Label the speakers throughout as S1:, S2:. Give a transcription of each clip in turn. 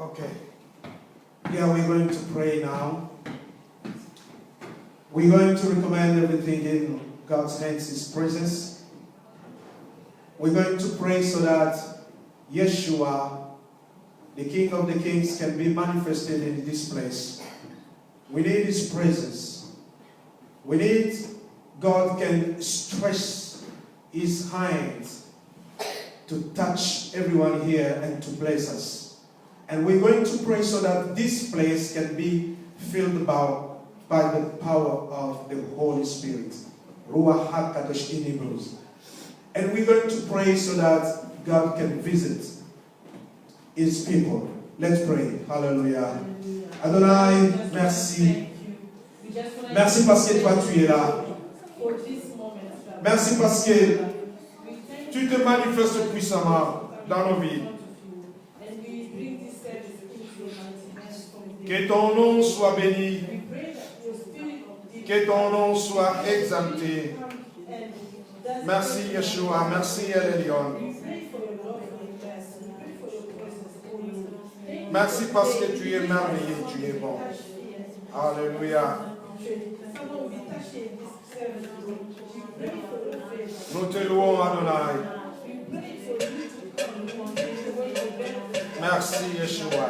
S1: Okay. Yeah, we're going to pray now. We're going to recommend everything in God's hands, His presence. We're going to pray so that Yeshua, the King of the Kings, can be manifested in this place. We need His presence. We need God can stretch His hands to touch everyone here and to bless us. And we're going to pray so that this place can be filled by the power of the Holy Spirit. Ruach HaKadosh in Hebrews. And we're going to pray so that God can visit His people. Let's pray. Hallelujah. Adonai, merci. Merci parce que toi tu es là. Merci parce que tu te manifestes puissamment dans nos vies. Que ton nom soit béni. Que ton nom soit exalté. Merci Yeshua, merci El Elyon. Merci parce que tu es merveilleux, tu es bon. Alléluia. Nous te louons Adonai. Merci Yeshua.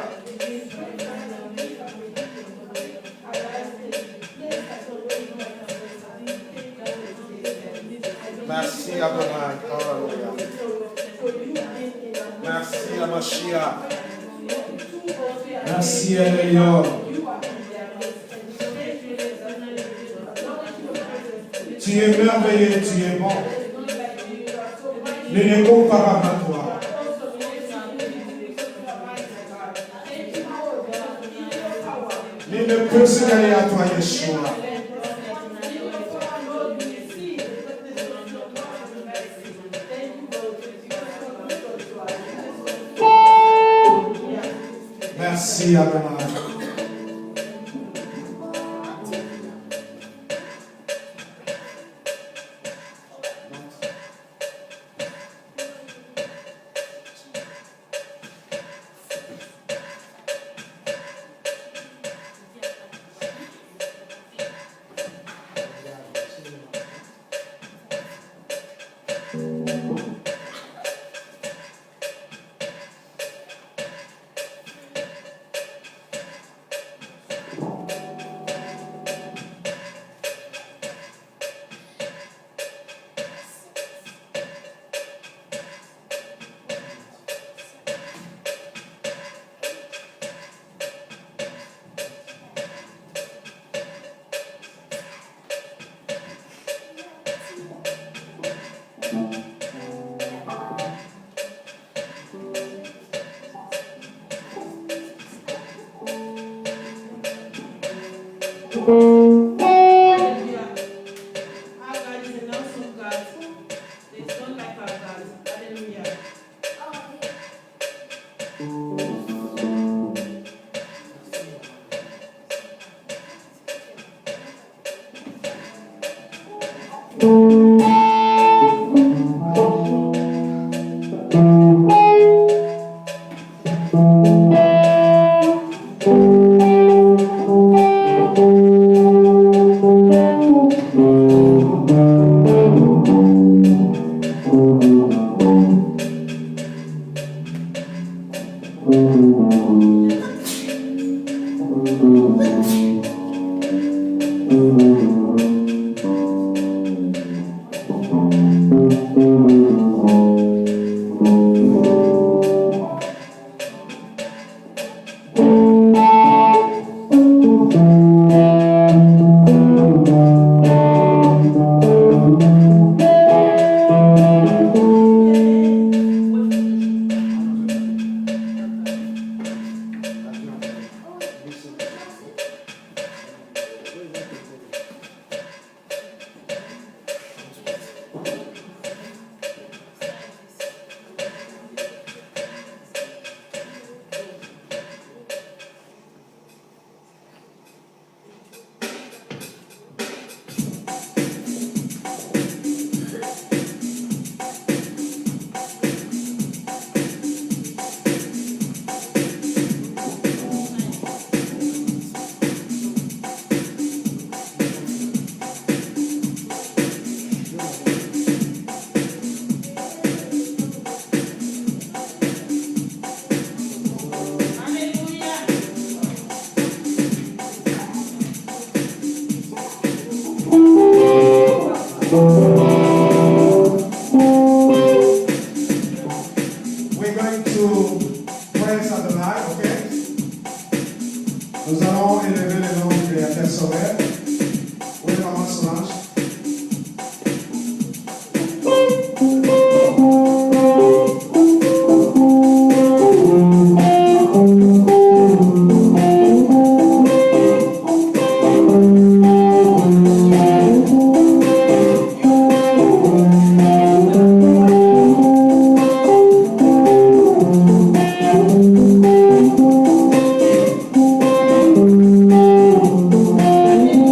S1: Merci Adonai. Alléluia. Merci à Mashiach. Merci El Elyon. Tu es merveilleux, tu es bon. Il n'est comparable à toi. Il ne peut se gagner à toi, Yeshua. Merci, Adonai. Praise Adonai, ok? Nous allons élever le nom du Créateur Sauveur. Oui, maman Solange.
S2: Thank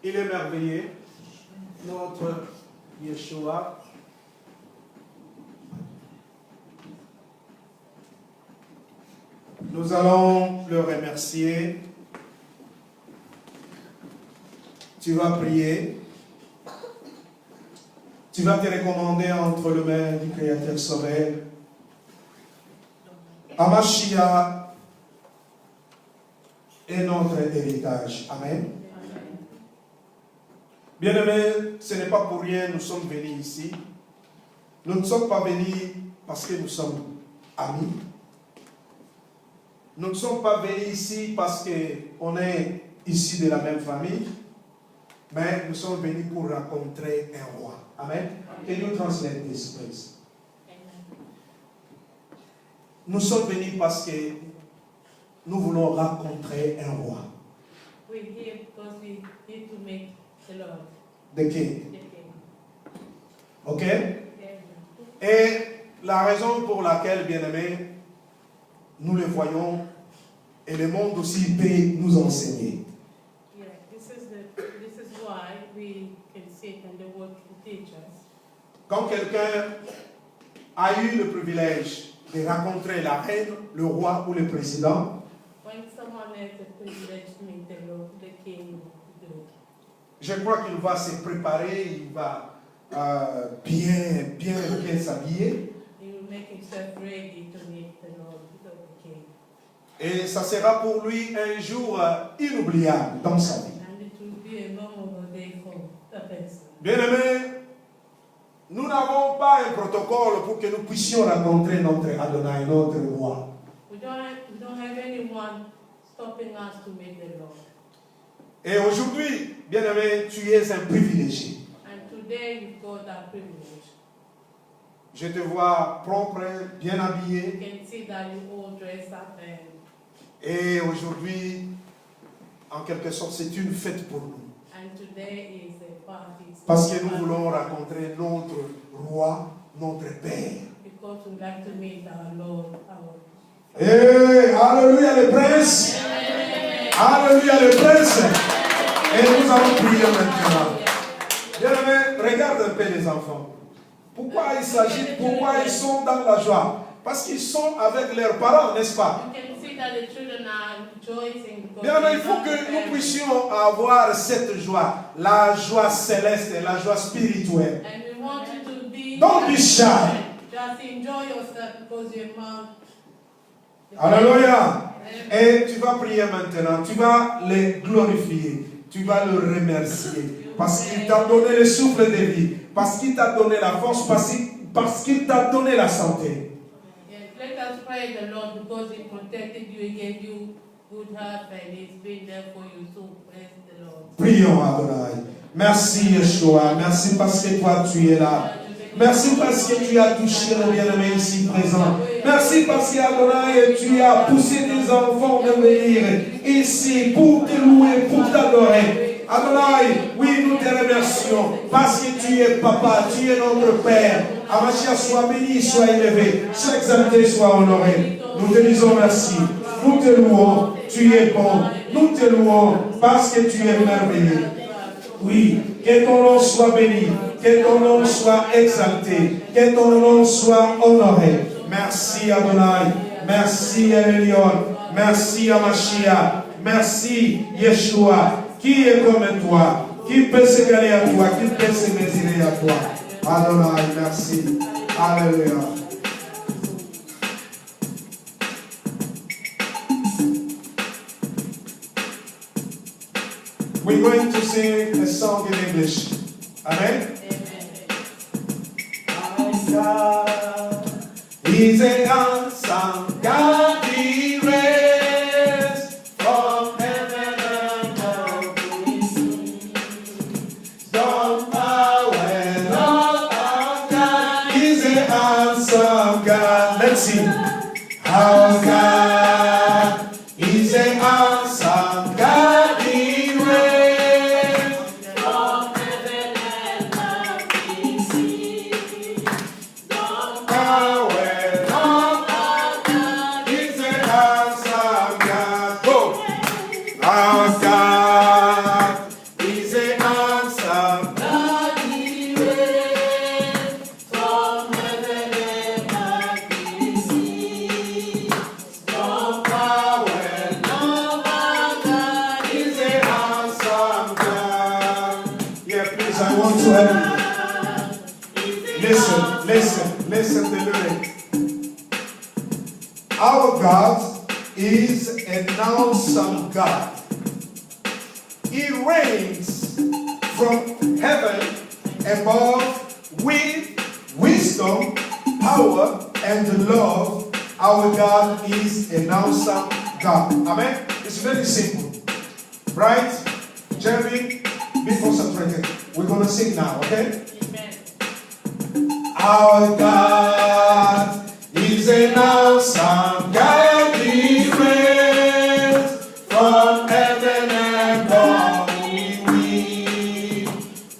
S1: Il est merveilleux, notre Yeshua. Nous allons le remercier. Tu vas prier. Tu vas te recommander entre les mains du Créateur sauveur. Amashia est notre héritage. Amen. Bien-aimés, ce n'est pas pour rien nous sommes venus ici. Nous ne sommes pas venus parce que nous sommes amis. Nous ne sommes pas venus ici parce qu'on est ici de la même famille. Mais nous sommes venus pour rencontrer un roi. Amen. Can you translate this, please? Nous sommes venus parce que nous voulons rencontrer un roi.
S2: We're here because we need to make the Lord.
S1: The king.
S2: The king.
S1: Ok?
S2: Yeah.
S1: Et la raison pour laquelle, bien-aimés, nous le voyons et le monde aussi peut nous enseigner.
S2: Yeah, this is why we can sit and the word can teach us.
S1: Quand quelqu'un a eu le privilège de rencontrer la reine, le roi ou le président,
S2: When someone has the privilege to meet the Lord, the king,
S1: je crois qu'il va se préparer, il va bien s'habiller.
S2: he will make himself ready to meet the Lord, the king.
S1: Et ça sera pour lui un jour inoubliable dans sa vie.
S2: And it will be a memorable day for the person.
S1: Bien-aimés, nous n'avons pas un protocole pour que nous puissions rencontrer notre Adonai, notre roi.
S2: We don't have anyone stopping us to meet the Lord.
S1: Et aujourd'hui, bien-aimé, tu es un privilégié.
S2: And today you've got that privilege.
S1: Je te vois propre, bien
S2: You
S1: habillé.
S2: can see that you all dressed up and
S1: Et aujourd'hui, en quelque sorte, c'est une fête pour nous.
S2: today is a party.
S1: Parce que nous voulons rencontrer notre roi, notre Père.
S2: Because we like to meet our Lord, our
S1: Et alléluia le prince. Alléluia le prince. Et nous allons prier maintenant. Bien-aimé, regarde un peu les enfants. Pourquoi ils s'agitent? Pourquoi ils sont dans la joie? Parce qu'ils sont avec leurs parents, n'est-ce pas?
S2: You can see that the children are rejoicing because
S1: Bien, il
S2: they
S1: faut
S2: have
S1: que
S2: their
S1: nous
S2: parents.
S1: puissions avoir cette joie, la joie céleste, la joie spirituelle.
S2: And we want you to be
S1: Don't be shy.
S2: Just enjoy yourself because your mom.
S1: Alléluia. Et tu vas prier maintenant, tu vas les glorifier, tu vas le remercier parce qu'il t'a donné le souffle de vie, parce qu'il t'a donné la force, parce qu'il t'a donné la santé.
S2: Yes, let us pray the Lord because He protected you, He gave you good health, and He's been there for you. So praise the Lord.
S1: Prions Adonai. Merci Yeshua, merci parce que toi tu es là. Merci parce que tu as touché nos bien-aimés ici présents. Merci parce que Adonai, tu as poussé tes enfants de venir ici pour te louer, pour t'adorer. Adonai, oui, nous te remercions parce que tu es papa, tu es notre Père. Amashia, sois béni, sois élevé, sois exalté, sois honoré. Nous te disons merci. Nous te louons, tu es bon. Nous te louons parce que tu es merveilleux. Oui, que ton nom soit béni, que ton nom soit exalté, que ton nom soit honoré. Merci Adonai, merci Elion, merci Amashia, merci Yeshua. Qui est comme toi? Qui peut s'égaler à toi? Qui peut se mesurer à toi? Adonai, merci. Alléluia. We're going to sing a song in English. Amen? Our God is an awesome God. He reigns from heaven above. Don't power and all our God is an awesome God. Let's sing. Our God is an awesome God. Our God is an want to help you. Listen to the lyric. Our God is an awesome God. He reigns from heaven above with wisdom, power, and love. Our God is an awesome God. Amen? It's very simple. Right? Jeremy, be concentrated. We're going to sing now, okay?
S2: Amen.
S1: Our God is an awesome God. He reigns from heaven above.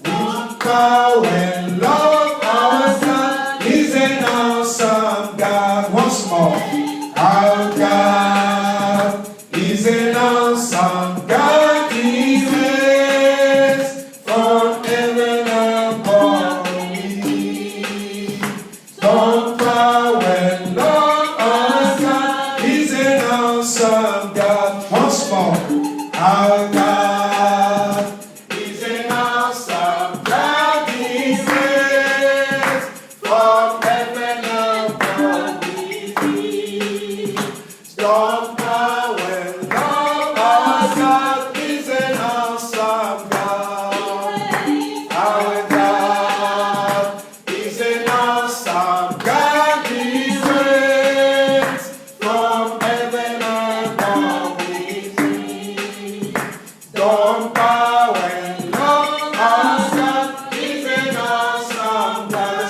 S1: With power and love, our God is an awesome God. Once more. Our God is an awesome God. He reigns from heaven above. Don't power and love, our God is an awesome God. Once more. Our God is an awesome God. He reigns from heaven above. Don't power and love, our God is an awesome God. Our God is an awesome God. He reigns from heaven above. Don't power and love, our God is an awesome God. The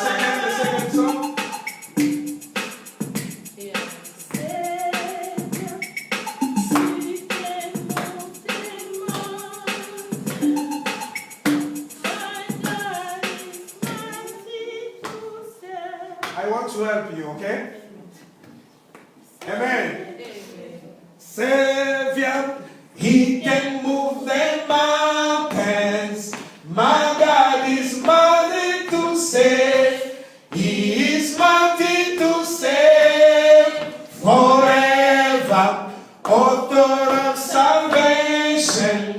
S1: second song.
S2: Yeah.
S1: I want to help you, okay? Amen. Savior, He can move the mountains. My God is mighty to save. He is mighty to save forever. Author of salvation.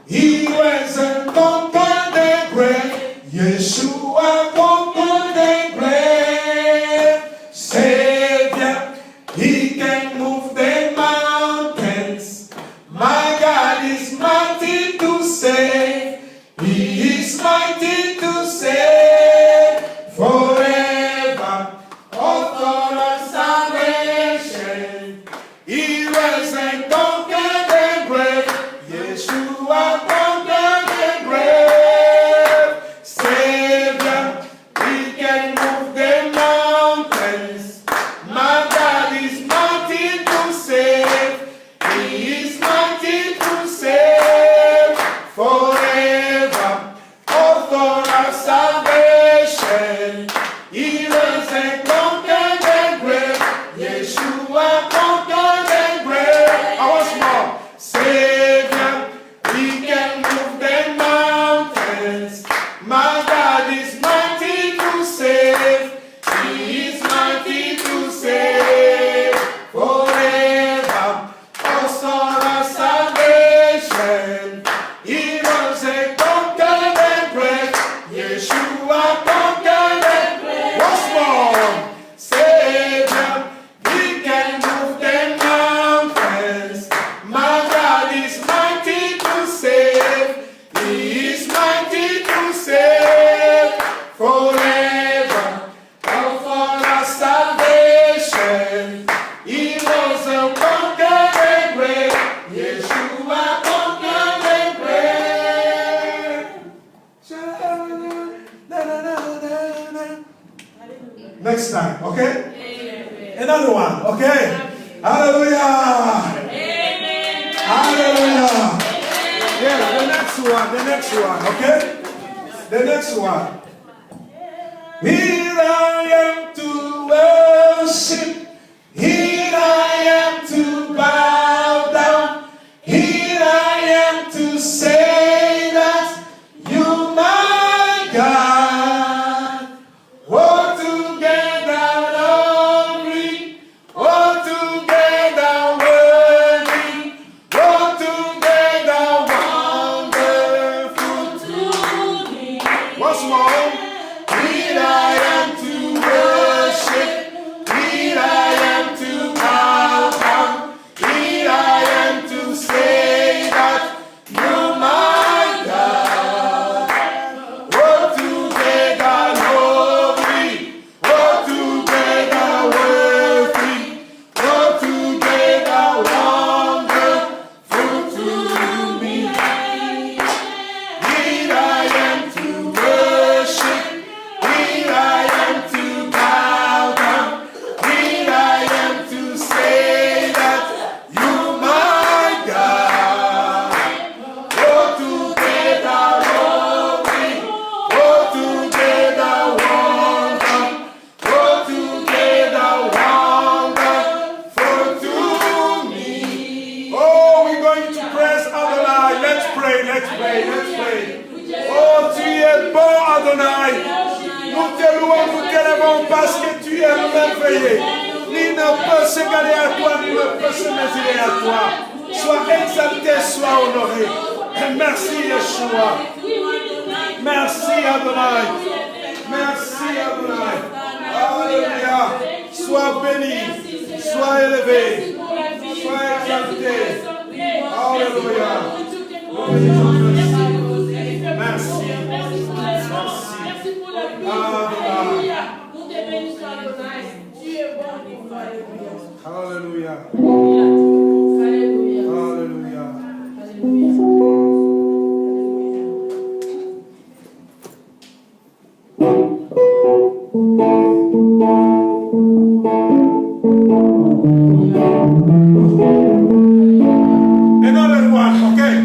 S1: He was and conquered the grave. Yeshua conquered the grave. Savior, He can move the mountains. My God is mighty to save. He is mighty to save forever. Author of salvation. He was and conquered the grave. Yeshua conquered the grave. Savior, He can move the mountains. My God is mighty to save. He is mighty to save forever. Author of salvation. He was and conquered the grave. Yeshua conquered the grave. Once more. Savior, He can move the mountains. My God is mighty to save. He is mighty to save forever. Author of salvation. He was and conquered the grave. Yeshua conquered the grave. Once more. Savior, He can move the mountains. My God is mighty to save. He is mighty to save forever. Author of salvation. He was and conquered the grave. Yeshua conquered the grave. Next time, okay? Another one, okay? Hallelujah! Hallelujah! Yeah, the next one, okay? The next one. Here I am to worship. Here I am to bow down. Here I am to say that You my God. Oh, together lovely. Oh, together worthy. Oh, together wonderful to me. once more. Here I am to worship. Here I am to bow down. Here I am to say that you're my God. Oh, together lovely. Oh, together worthy. Oh, together wonderful to me. Here I am to worship. Here I am to bow down. Here I am to say that you're my God. Oh, together lovely. Oh, together wonderful. Oh, together wonderful to me. Oh, we're going to praise Adonai. Let's pray, let's pray, let's pray. Oh, tu es bon, Adonai. Nous te louons, nous t'élevons parce que tu es merveilleux. Ni ne peut s'égaler à toi, ni ne peut se mesurer à toi. Sois exalté, sois honoré. Et merci, Yeshua. Merci, Adonai. Merci, Adonai. Alléluia. Sois béni, sois élevé, sois exalté. Alléluia. Merci.
S3: Merci pour la vie. Alléluia. Nous te bénissons, Adonai. Tu es bon.
S1: Alléluia.
S3: Alléluia.
S1: Alléluia. Another one, okay?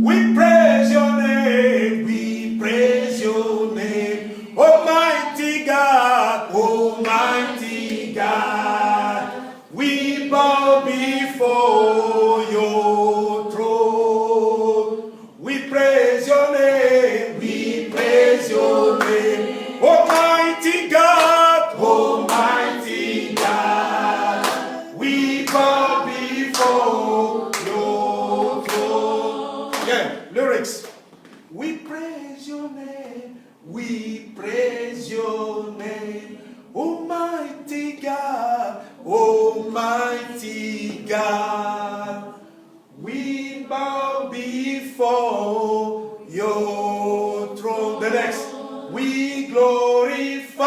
S1: We praise your name, we praise your name, Almighty God, Almighty God. We bow before your throne. We praise your name, we praise your name, Almighty God, Almighty God. We bow before your throne. Yeah, lyrics. We praise your name, we praise your name, Almighty God, Almighty God. We bow before your throne. The next. We glorify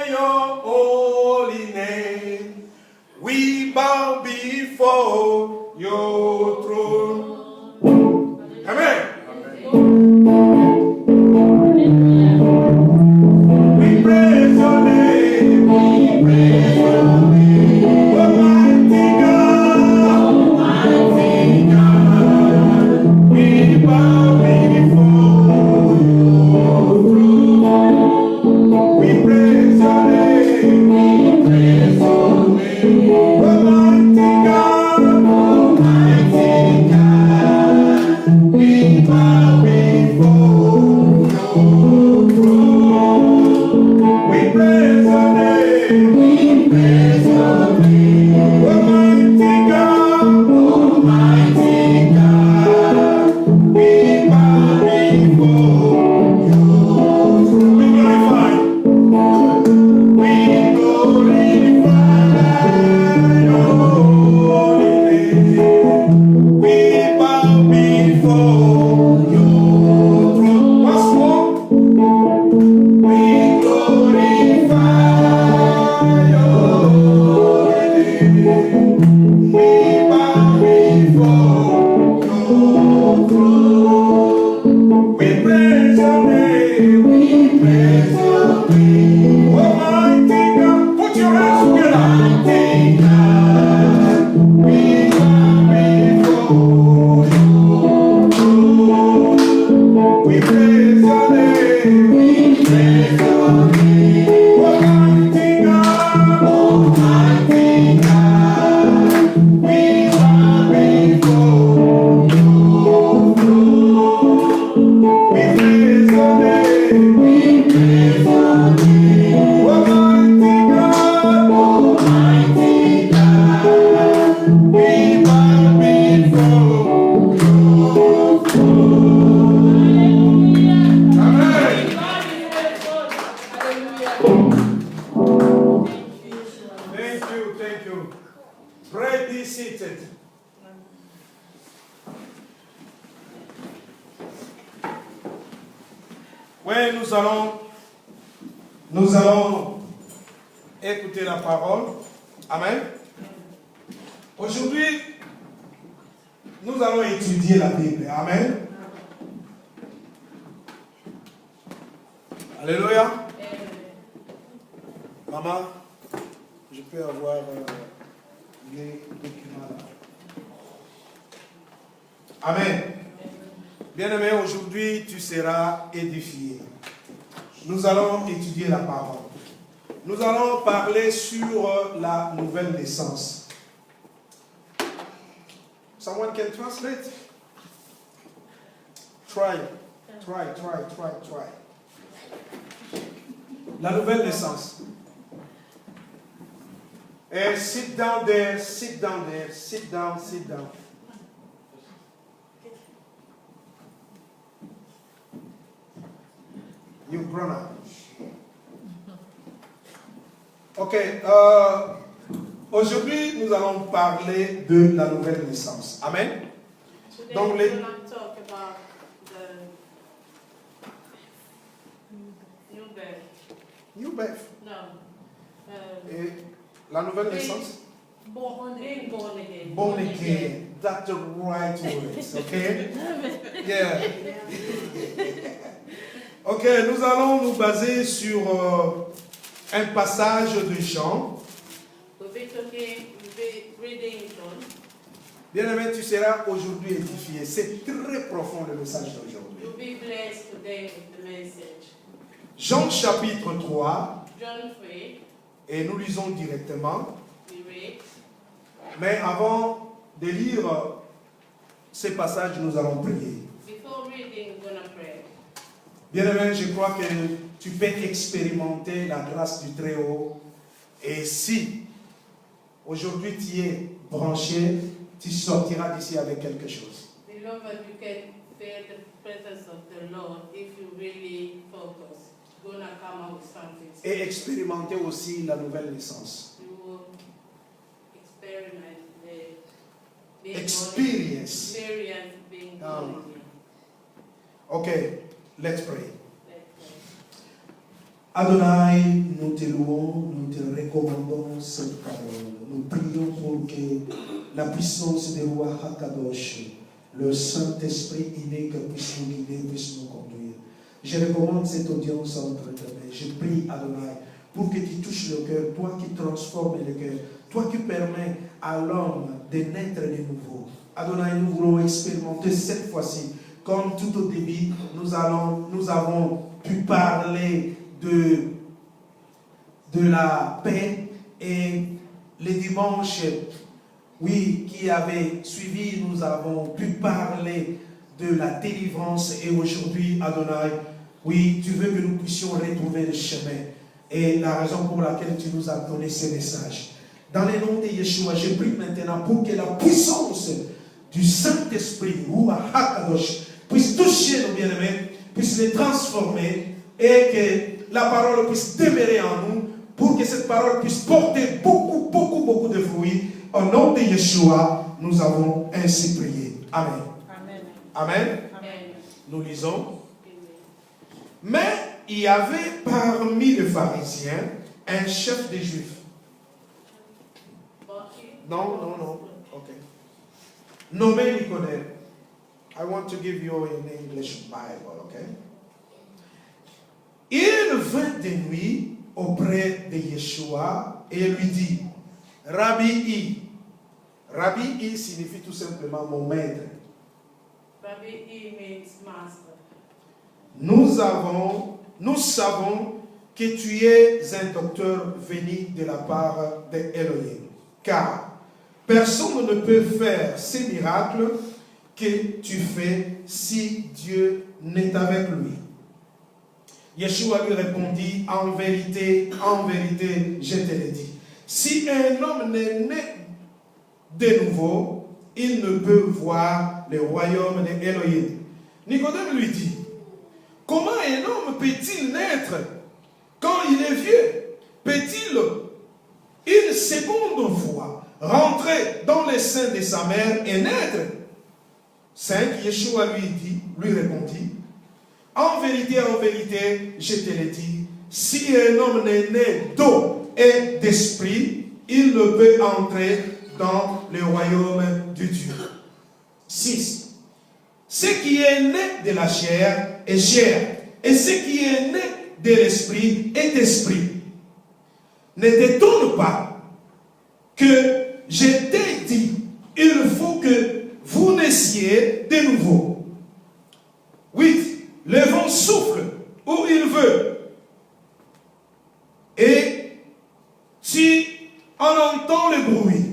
S1: your holy name. We bow before your throne. Amen. We praise your name. We praise your name. Almighty God. Almighty God. We bow before your throne. We praise your name. We praise your name. Almighty God. Almighty God. We bow before your throne. We praise your name. We praise your name. Almighty God. Almighty God. We bow before your throne. We glorify. We glorify your holy name. We bow before your throne. Once more. We glorify your holy name. We bow before your throne. We praise your name. We praise your name. Almighty God. Put your hands together. Almighty God. We bow before your throne. We praise your name. We praise your name. Almighty God. Almighty God. We bow before your throne. We praise your name. We praise your name. Almighty God. Almighty God. We bow before your throne. Amen. Ouais, nous allons écouter la parole. Amen. Aujourd'hui, nous allons étudier la Bible. Amen. Alléluia. Maman, je peux avoir les documents là. Amen. Bien-aimé, aujourd'hui, tu seras édifié. Nous allons étudier la parole. Nous allons parler sur la nouvelle naissance. Someone can translate? Try. La nouvelle naissance. And sit down there. You grown up. Ok. Aujourd'hui, nous allons parler de la nouvelle naissance. Amen.
S2: Today
S1: Donc,
S2: we're going to talk about the new birth.
S1: New birth.
S2: No.
S1: Et la nouvelle naissance.
S2: Being born again.
S1: Born again. That's the right words. Okay. Yeah. Ok, nous allons nous baser sur un passage de Jean.
S2: We'll be reading John.
S1: Bien-aimé, tu seras aujourd'hui édifié. C'est très profond le message d'aujourd'hui.
S2: You'll be blessed today with the message.
S1: Jean chapitre 3,
S2: John 3,
S1: et nous lisons directement.
S2: we read.
S1: Mais avant de lire ces passages, nous allons prier.
S2: Before reading, we're going to pray.
S1: Bien-aimé, je crois que tu peux expérimenter la grâce du Très-Haut. Et si aujourd'hui tu es branché, tu sortiras d'ici avec quelque chose.
S2: Beloved, you can feel the presence of the Lord if you really focus. You're going to come out with something.
S1: Et expérimenter aussi la nouvelle naissance.
S2: You will experiment the being
S1: Experience.
S2: being
S1: Ah.
S2: born again.
S1: Ok, let's pray.
S2: Let's pray.
S1: Adonai, nous te louons, nous te recommandons cette parole. Nous prions pour que la puissance de Roi Hakadosh, le Saint-Esprit unique puisse nous guider, puisse nous conduire. Je recommande cette audience entre tes mains. Je prie, Adonai, pour que tu touches le cœur, toi qui transformes le cœur, toi qui permets à l'homme de naître de nouveau. Adonai, nous voulons expérimenter cette fois-ci, comme tout au début, nous avons pu parler de la paix, et les dimanches, oui, qui avaient suivi, nous avons pu parler de la délivrance, et aujourd'hui, Adonai, oui, tu veux que nous puissions retrouver le chemin, et la raison pour laquelle tu nous as donné ce message. Dans le nom de Yeshua, je prie maintenant pour que la puissance du Saint-Esprit, Ruach HaKadosh, puisse toucher nos bien-aimés, puisse les transformer, et que la parole puisse demeurer en nous, pour que cette parole puisse porter beaucoup de fruits. Au nom de Yeshua, nous avons ainsi prié. Amen.
S3: Amen.
S1: Amen.
S2: Amen.
S1: Nous lisons.
S2: Amen.
S1: Mais il y avait parmi les pharisiens un chef des Juifs. Non. Ok. Nommé Nicodème. I want to give you an English Bible, okay? Il vint de nuit auprès de Yeshua et lui dit, Rabbi I signifie tout simplement mon maître.
S2: Rabbi E means master.
S1: Nous savons que tu es un docteur venu de la part d'Elohim, car personne ne peut faire ces miracles que tu fais si Dieu n'est avec lui. Yeshua lui répondit, en vérité, je te le dis, si un homme n'est né de nouveau, il ne peut voir le royaume d'Elohim. Nicodème lui dit, comment un homme peut-il naître quand il est vieux? Peut-il une seconde fois rentrer dans le sein de sa mère et naître? 5. Yeshua lui répondit, en vérité, je te le dis, si un homme n'est né d'eau et d'esprit, il ne peut entrer dans le royaume de Dieu. 6. Ce qui est né de la chair est chair, et ce qui est né de l'esprit est esprit. Ne t'étonne pas que je t'ai dit, il faut que vous naissiez de nouveau. 8. Le vent souffle où il veut, et tu en entends le bruit,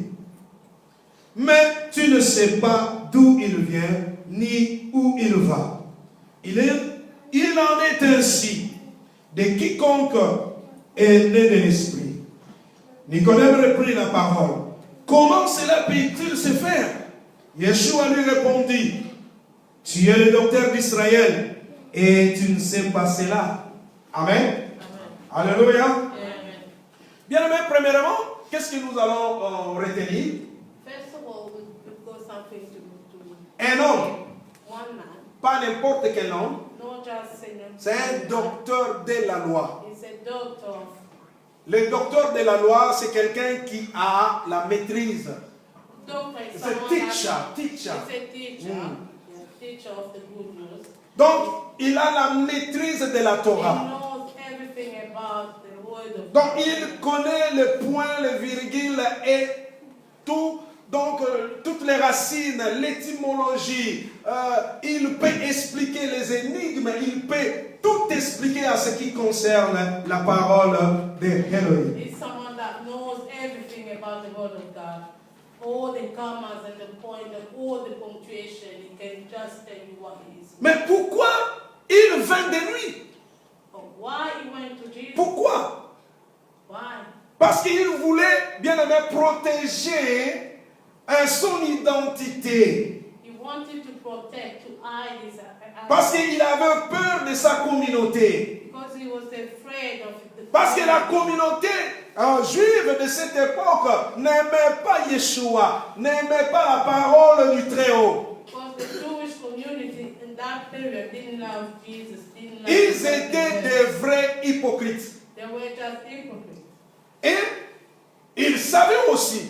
S1: mais tu ne sais pas d'où il vient ni où il va. Il en est ainsi de quiconque est né de l'esprit. Nicodème reprit la parole. Comment cela peut-il se faire? Yeshua lui répondit, tu es le docteur d'Israël et tu ne sais pas cela. Amen. Amen. Alléluia. Amen. Bien aimé, premièrement, qu'est-ce que nous allons retenir?
S2: First of all, we've got something to
S1: Un homme,
S2: one man,
S1: pas n'importe quel homme,
S2: not just saying
S1: c'est un docteur de la loi.
S2: He's a doctor.
S1: Le docteur de la loi, c'est quelqu'un qui a la maîtrise.
S2: Doctor is
S1: C'est un
S2: someone
S1: teacher.
S2: It's a teacher. Yeah, teacher of the good news.
S1: Donc, il a la maîtrise de la
S2: He
S1: Torah.
S2: knows everything about the word of
S1: Donc,
S2: God.
S1: il connaît les points, les virgules et tout. Donc, toutes les racines, l'étymologie. Il peut expliquer les énigmes. Il peut tout expliquer à ce qui concerne la parole de Elohim.
S2: He's someone that knows everything about the word of God. All the commas and the point and all the punctuation. He can just tell you what it is.
S1: Mais pourquoi il vint de lui?
S2: But why he went to Jesus?
S1: Pourquoi?
S2: Why?
S1: Parce qu'il voulait, bien aimé, protéger son identité.
S2: He wanted to protect, to hide his
S1: Parce qu'il avait peur de sa communauté.
S2: because he was afraid of the
S1: Parce que la communauté juive de cette époque n'aimait pas Yeshua, n'aimait pas la parole du Très-Haut.
S2: Because the Jewish community in that period didn't love Jesus, didn't love
S1: Ils
S2: the
S1: étaient
S2: Lord.
S1: des vrais hypocrites.
S2: They were just hypocrites.
S1: Et ils savaient aussi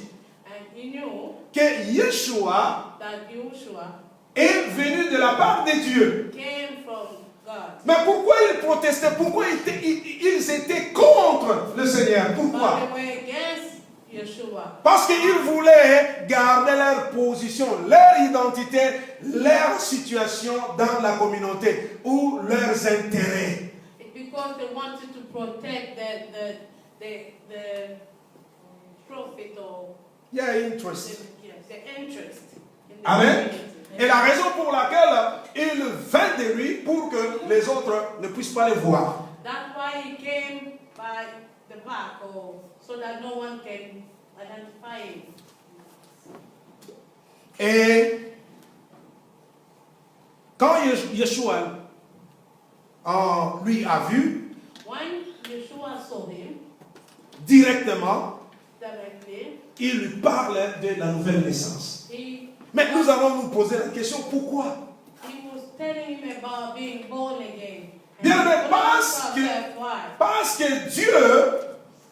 S2: And he knew
S1: que Yeshua
S2: that Yeshua
S1: est venu de la part de Dieu.
S2: came from God.
S1: Mais pourquoi ils protestaient? Pourquoi ils étaient contre le Seigneur? Pourquoi?
S2: But they were against Yeshua.
S1: Parce qu'ils voulaient garder leur position, leur identité, leur situation dans la communauté ou leurs intérêts.
S2: Because they wanted to protect the profit or
S1: Yeah, interest.
S2: the interest in the
S1: Amen.
S2: community.
S1: Et la raison pour laquelle il vint de lui pour que les autres ne puissent pas le voir.
S2: That's why he came by the back, or so that no one can identify him.
S1: Et quand Yeshua lui a vu
S2: When Yeshua saw him
S1: directement,
S2: directly,
S1: il lui parle de la nouvelle naissance.
S2: he
S1: Mais nous allons nous poser la question, pourquoi?
S2: was telling him about being born again.
S1: Bien, mais
S2: we ask
S1: parce
S2: ourselves why.
S1: Parce que Dieu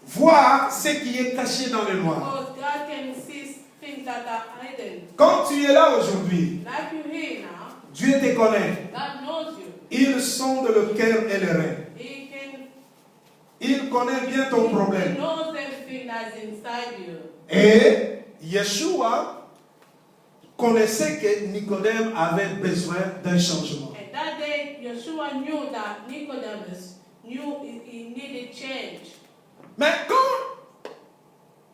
S1: voit ce qui est caché dans le noir.
S2: Because God can see things that are hidden.
S1: Quand tu es là aujourd'hui,
S2: Like you hear now,
S1: Dieu te connaît.
S2: God knows you.
S1: Il sonde le cœur et les reins. Il connaît bien ton
S2: He
S1: problème.
S2: knows everything that's inside you.
S1: Et Yeshua connaissait que Nicodème avait besoin d'un changement.
S2: And that day, Yeshua knew that Nicodemus knew he needed change.
S1: Mais quand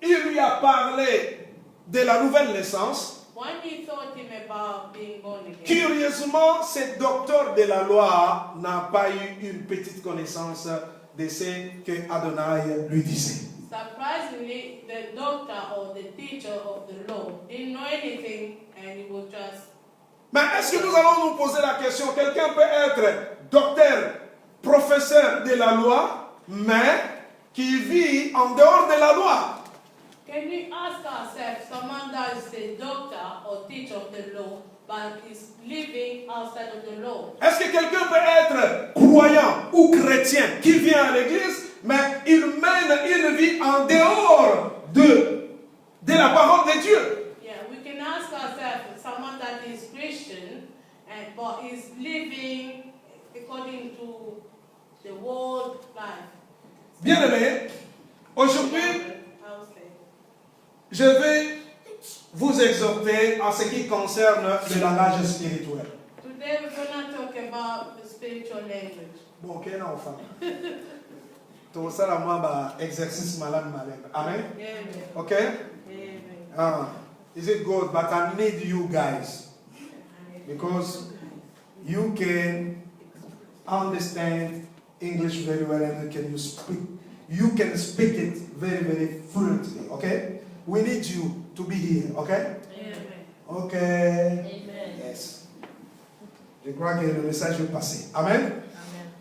S1: il lui a parlé de la nouvelle naissance,
S2: When he taught him about being born again,
S1: curieusement, ce docteur de la loi n'a pas eu une petite connaissance de ce que Adonai lui disait.
S2: surprisingly, the doctor or the teacher of the law didn't know anything, and he was just.
S1: Mais est-ce que nous allons nous poser la question, quelqu'un peut être docteur, professeur de la loi, mais qui vit en dehors de la loi?
S2: Can we ask ourselves, someone that is a doctor or teacher of the law, but is living outside of the law?
S1: Est-ce que quelqu'un peut être
S4: croyant ou chrétien qui vient à l'église, mais il mène une vie en dehors de la parole de Dieu.
S2: Yeah, we can ask ourselves, someone that is Christian, but is living according to the world life.
S4: Bien-aimés, aujourd'hui,
S2: I would say.
S4: je vais vous exhorter en ce qui concerne le langage spirituel.
S2: Today we're going to talk about the spiritual language.
S4: Bon, ok, non, enfin. Tout ça, là, moi, exercice malade. Amen.
S2: Amen.
S4: Okay?
S2: Amen.
S4: Is it good? But I need you guys. Because you can understand English very well and you can speak it very, very fluently. Okay? We need you to be here. Okay?
S2: Amen.
S4: Okay.
S3: Amen.
S4: Yes. Je crois que le message est passé. Amen.
S3: Amen.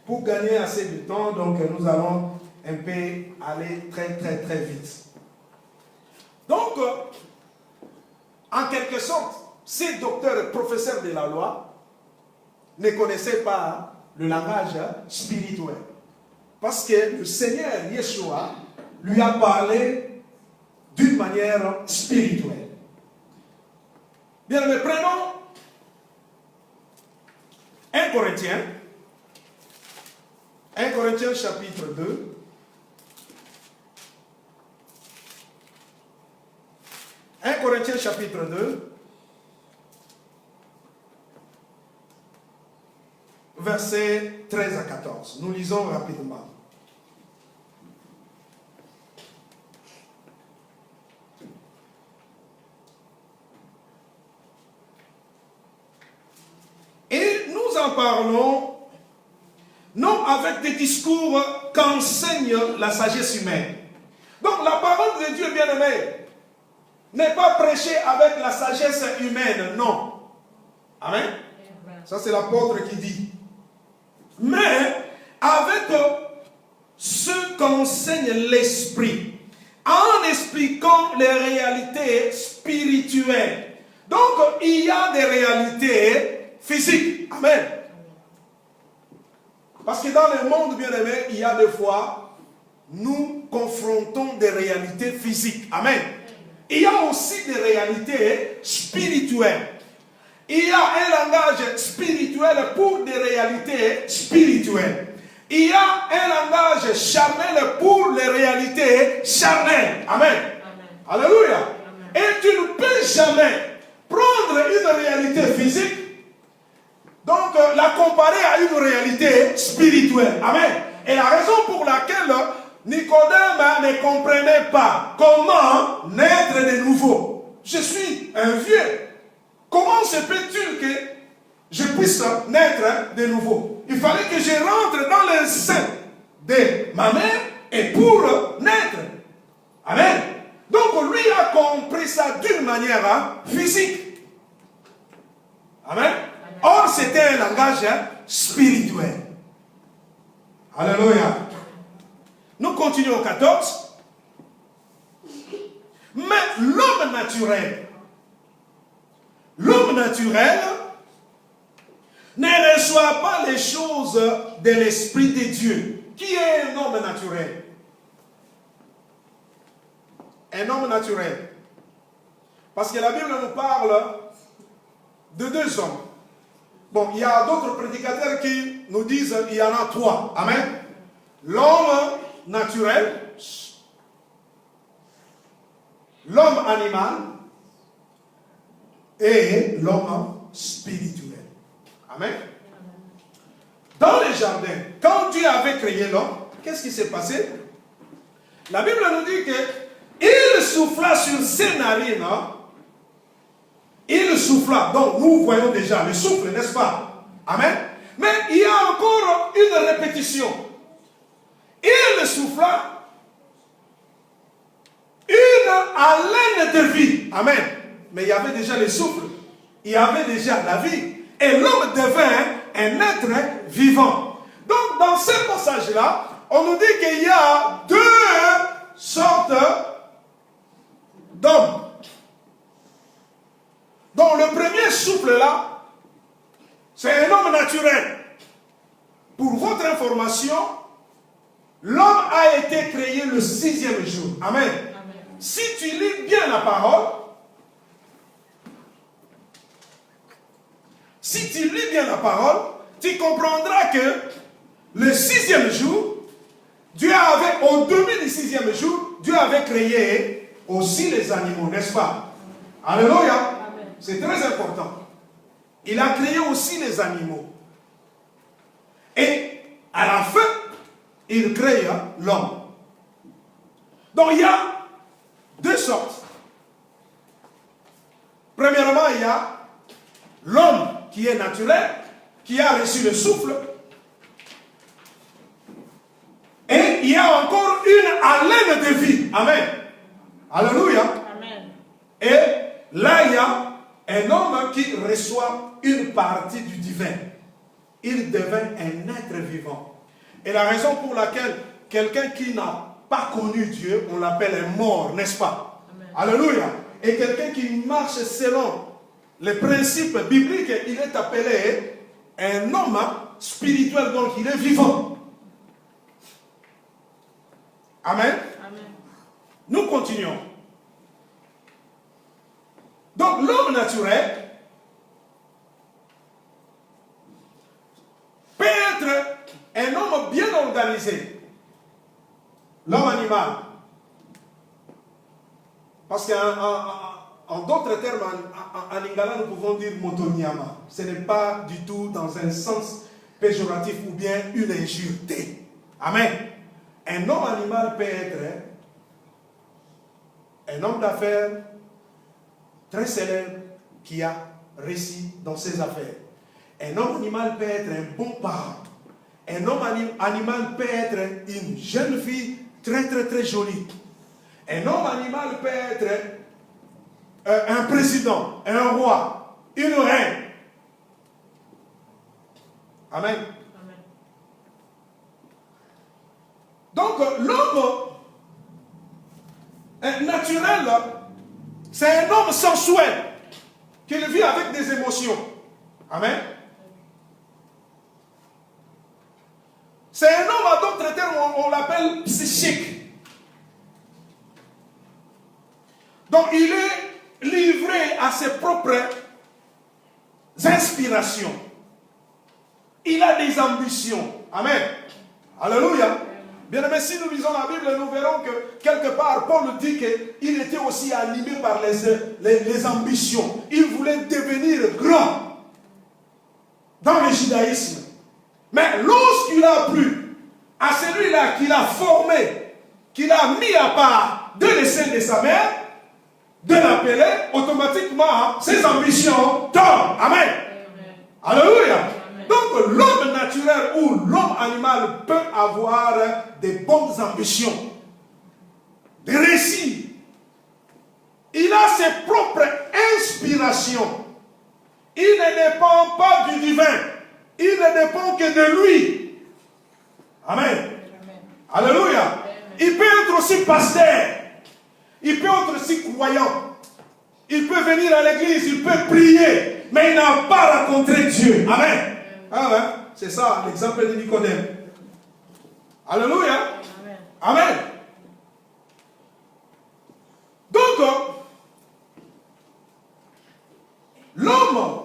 S4: Pour gagner assez de temps, donc nous allons un peu aller très, très, très vite. Donc, en quelque sorte, ces docteurs et professeurs de la loi ne connaissaient pas le langage spirituel. Parce que le Seigneur Yeshua lui a parlé d'une manière spirituelle. Bien, mais prenons 1 Corinthiens chapitre 2. 1 Corinthiens chapitre 2, versets 13 à 14. Nous lisons rapidement. Et nous en parlons non avec des discours qu'enseigne la sagesse humaine. Donc la parole de Dieu, bien-aimé, n'est pas prêchée avec la sagesse humaine, non. Amen. Ça c'est l'apôtre qui dit. Mais avec ce qu'enseigne l'esprit, en expliquant les réalités spirituelles. Donc il y a des réalités physiques. Amen. Parce que dans le monde, bien-aimé, il y a des fois, nous confrontons des réalités physiques. Amen. Il y a aussi des réalités spirituelles. Il y a un langage spirituel pour des réalités spirituelles. Il y a un langage charnel pour les réalités charnelles. Amen. Amen. Alléluia. Amen. Et tu ne peux jamais prendre une réalité physique, donc la comparer à une réalité spirituelle. Amen. Et la raison pour laquelle Nicodème ne comprenait pas comment naître de nouveau. Je suis un vieux. Comment se peut-il que je puisse naître de nouveau? Il fallait que je rentre dans le sein de ma mère et pour naître. Amen. Donc lui a compris ça d'une manière physique. Amen. Or c'était un langage spirituel. Alléluia. Nous continuons au 14. Mais l'homme naturel ne reçoit pas les choses de l'Esprit de Dieu. Qui est un homme naturel? Un homme naturel. Parce que la Bible nous parle de deux hommes. Bon, il y a d'autres prédicateurs qui nous disent qu'il y en a trois. Amen. L'homme naturel, l'homme animal et l'homme spirituel. Amen. Dans les jardins, quand Dieu avait créé l'homme, qu'est-ce qui s'est passé? La Bible nous dit qu'il souffla sur ses narines. Il souffla. Donc nous voyons déjà le souffle, n'est-ce pas? Amen. Mais il y a encore une répétition. Il souffla une haleine de vie. Amen. Mais il y avait déjà le souffle. Il y avait déjà la vie. Et l'homme devint un être vivant. Donc dans ce passage-là, on nous dit qu'il y a deux sortes d'hommes. Donc le premier souffle là, c'est un homme naturel. Pour votre information, l'homme a été créé le 6e jour. Amen. Si tu lis bien la parole, tu comprendras que le 6e jour, au début du 6e jour, Dieu avait créé aussi les animaux, n'est-ce pas? Alléluia. C'est très important. Il a créé aussi les animaux. Et à la fin, il crée l'homme. Donc il y a deux sortes. Premièrement, il y a l'homme qui est naturel, qui a reçu le souffle. Et il y a encore une haleine de vie. Amen. Alléluia.
S3: Amen.
S4: Et là, il y a un homme qui reçoit une partie du divin. Il devient un être vivant. Et la raison pour laquelle quelqu'un qui n'a pas connu Dieu, on l'appelle un mort, n'est-ce pas?
S3: Amen.
S4: Alléluia. Et quelqu'un qui marche selon les principes bibliques, il est appelé un homme spirituel, donc il est vivant. Amen.
S3: Amen.
S4: Nous continuons. Donc l'homme naturel peut être un homme bien organisé. L'homme animal. Parce qu'en d'autres termes, en lingala, nous pouvons dire motonyama. Ce n'est pas du tout dans un sens péjoratif ou bien une injureté. Amen. Un homme animal peut être un homme d'affaires très célèbre qui a réussi dans ses affaires. Un homme animal peut être un bon parent. Un homme animal peut être une jeune fille très très très jolie. Un homme animal peut être un président, un roi, une reine. Amen.
S3: Amen.
S4: Donc l'homme naturel, c'est un homme sensuel qui vit avec des émotions. Amen. C'est un homme, à d'autres termes, on l'appelle psychique. Donc il est livré à ses propres inspirations. Il a des ambitions. Amen. Alléluia. Bien aimé, si nous lisons la Bible, nous verrons que quelque part, Paul dit qu'il était aussi animé par les ambitions. Il voulait devenir grand dans le judaïsme. Mais lorsqu'il a plu à celui-là qu'il a formé, qu'il a mis à part de l'essai de sa mère, de l'appeler, automatiquement, ses ambitions tombent. Amen. Alléluia. Donc l'homme naturel ou l'homme animal peut avoir des bonnes ambitions, des récits. Il a ses propres inspirations. Il ne dépend pas du divin. Il ne dépend que de lui. Amen. Alléluia. Il peut être aussi pasteur. Il peut être aussi croyant. Il peut venir à l'église, il peut prier, mais il n'a pas rencontré Dieu. Amen. Ah ouais, c'est ça l'exemple de Nicodème. Alléluia. Amen. Amen. Donc, l'homme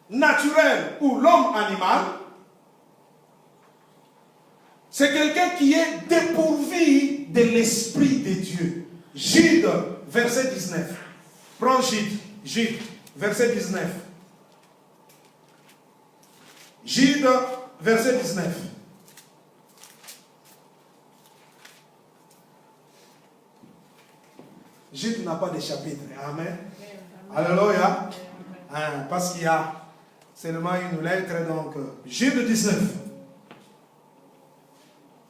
S4: naturel ou l'homme animal, c'est quelqu'un qui est dépourvu de l'Esprit de Dieu. Jude, verset 19. Prends Jude, verset 19. Jude, verset 19. Jude n'a pas de chapitre. Amen. Alléluia. Parce qu'il y a seulement une lettre. Donc, Jude 19.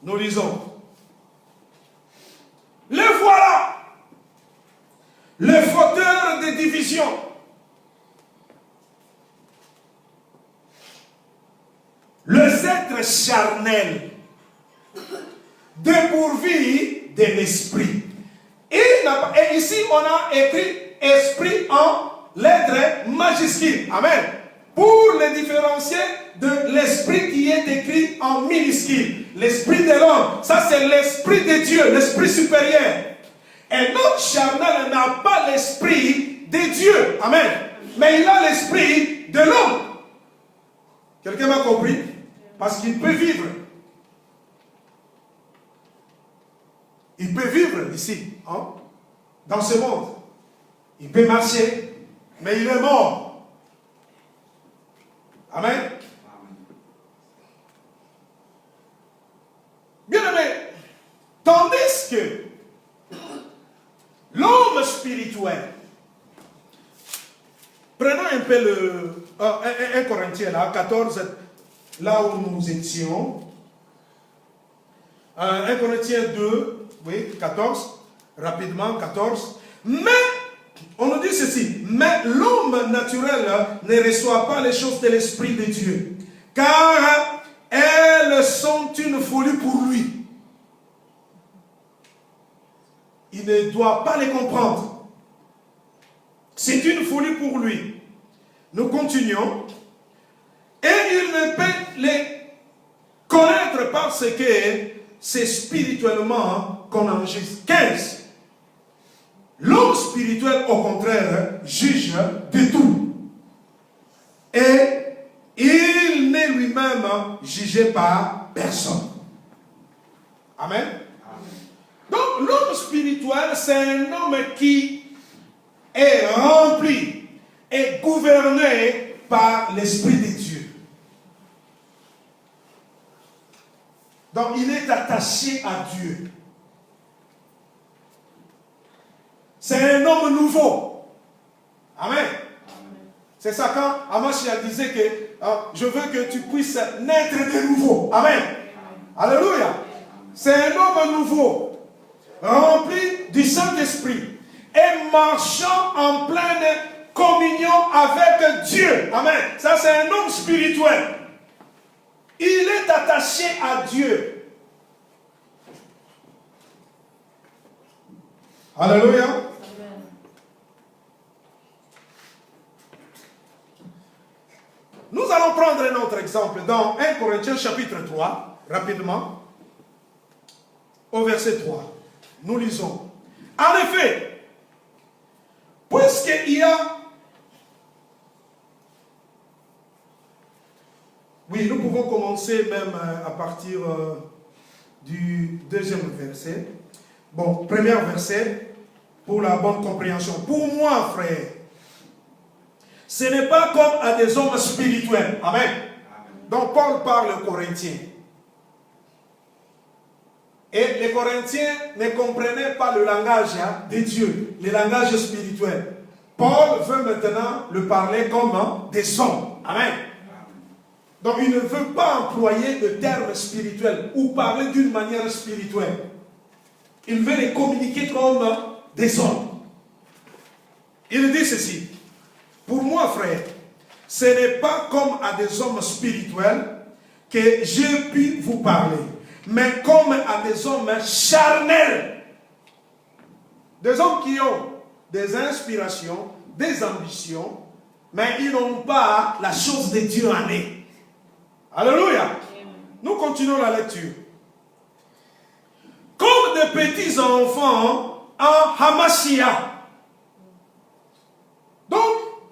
S4: Nous lisons. Le voilà, le fauteur de division. Les êtres charnels, dépourvus de l'esprit. Et ici, on a écrit esprit en lettres majuscules. Amen. Pour le différencier de l'esprit qui est écrit en vraiment minuscule. L'esprit de l'homme, ça c'est l'esprit de Dieu, l'esprit supérieur. Et notre charnel n'a pas l'esprit de Dieu. Amen. Mais il a l'esprit de l'homme. Quelqu'un m'a compris? Parce qu'il peut vivre. Il peut vivre ici, hein, dans ce monde. Il peut marcher, mais il est mort. Amen. Bien aimé, tandis que l'homme spirituel, prenons un peu le 1 Corinthiens, là, 14, là où nous étions. 1 Corinthiens 2, oui, 14, rapidement, 14. Mais, on nous dit ceci, mais l'homme naturel ne reçoit pas les choses de l'Esprit de Dieu, car elles sont une folie pour lui. Il ne doit pas les comprendre. C'est une folie pour lui. Nous continuons. Et il ne peut les connaître parce que c'est spirituellement qu'on en juge. 15. L'homme spirituel, au contraire, juge de tout. Et il n'est lui-même jugé par personne. Amen. Donc l'homme spirituel, c'est un homme qui est rempli et gouverné par l'Esprit de Dieu. Donc il est attaché à Dieu. C'est un homme nouveau. Amen. C'est ça quand Amashia disait que je veux que tu puisses naître de nouveau. Amen. Alléluia. C'est un homme nouveau, rempli du Saint-Esprit et marchant en pleine communion avec Dieu. Amen. Ça, c'est un homme spirituel. Il est attaché à Dieu. Alléluia. Amen. Nous allons prendre un autre exemple dans 1 Corinthiens chapitre 3, rapidement, au verset 3. Nous lisons. En effet, puisqu'il y a... Oui, nous pouvons commencer même à partir du deuxième verset. Bon, premier verset, pour la bonne compréhension. Pour moi, frère, ce n'est pas comme à des hommes spirituels. Amen. Amen. Donc Paul parle aux Corinthiens. Et les Corinthiens ne comprenaient pas le langage de Dieu, le langage spirituel. Paul veut maintenant le parler comme des hommes. Amen. Donc il ne veut pas employer de termes spirituels ou parler d'une manière spirituelle. Il veut les communiquer comme des hommes. Il dit ceci. Pour moi, frère, ce n'est pas comme à des hommes spirituels que j'ai pu vous parler, mais comme à des hommes charnels. Des hommes qui ont des inspirations, des ambitions, mais ils n'ont pas la chose de Dieu en eux. Alléluia. Nous continuons la lecture. Comme des petits enfants en Hamashia. Donc,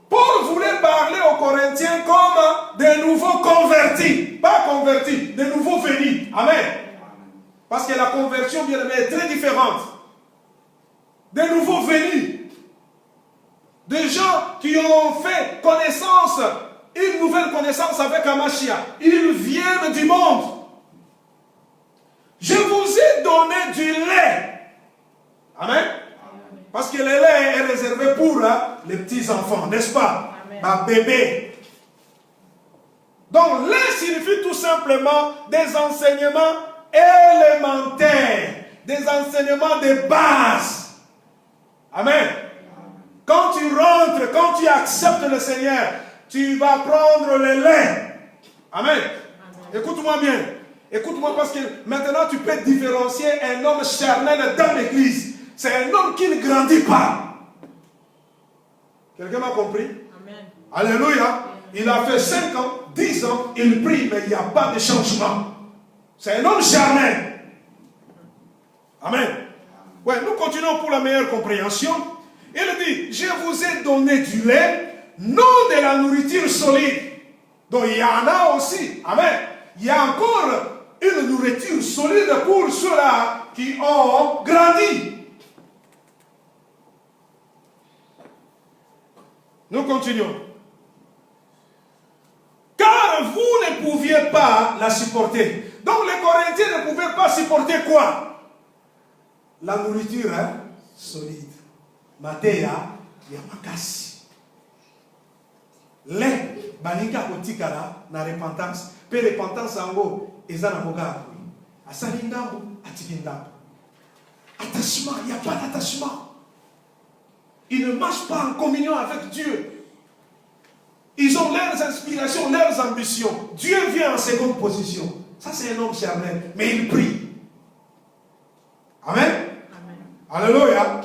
S4: Paul voulait parler aux Corinthiens comme des nouveaux convertis. Pas convertis, des nouveaux venus. Amen. Parce que la conversion, bien aimé, est très différente. Des nouveaux venus. Des gens qui ont fait connaissance, une nouvelle connaissance avec Hamashia. Ils viennent du monde. Je vous ai donné du lait. Amen. Parce que le lait est réservé pour les petits enfants, n'est-ce pas? Ma bébé. Donc, lait signifie tout simplement des enseignements élémentaires, des enseignements de base. Amen. Quand tu rentres, quand tu acceptes le Seigneur, tu vas prendre le lait. Amen. Écoute-moi bien. Écoute-moi parce que maintenant tu peux différencier un homme charnel dans l'église. C'est un homme qui ne grandit pas. Quelqu'un m'a compris? Amen. Alléluia. Il a fait 5 ans, 10 ans, il prie, mais il n'y a pas de changement. C'est un homme charnel. Amen. Ouais, nous continuons pour la meilleure compréhension. Il dit, je vous ai donné du lait, non de la nourriture solide. Donc il y en a aussi. Amen. Il y a encore une nourriture solide pour ceux-là qui ont grandi. Nous continuons. Car vous ne pouviez pas la supporter. Donc les Corinthiens ne pouvaient pas supporter quoi? La nourriture solide. Matéa, yamakasi. Les balinga otikala na repentance. Pe repentance ango ezana moga. Asalindambo, atikindambo. Attachement, il n'y a pas d'attachement. Ils ne marchent pas en communion avec Dieu. Ils ont leurs inspirations, leurs ambitions. Dieu vient en seconde position. Ça, c'est un homme charnel. Mais il prie. Amen. Amen. Alléluia. Amen.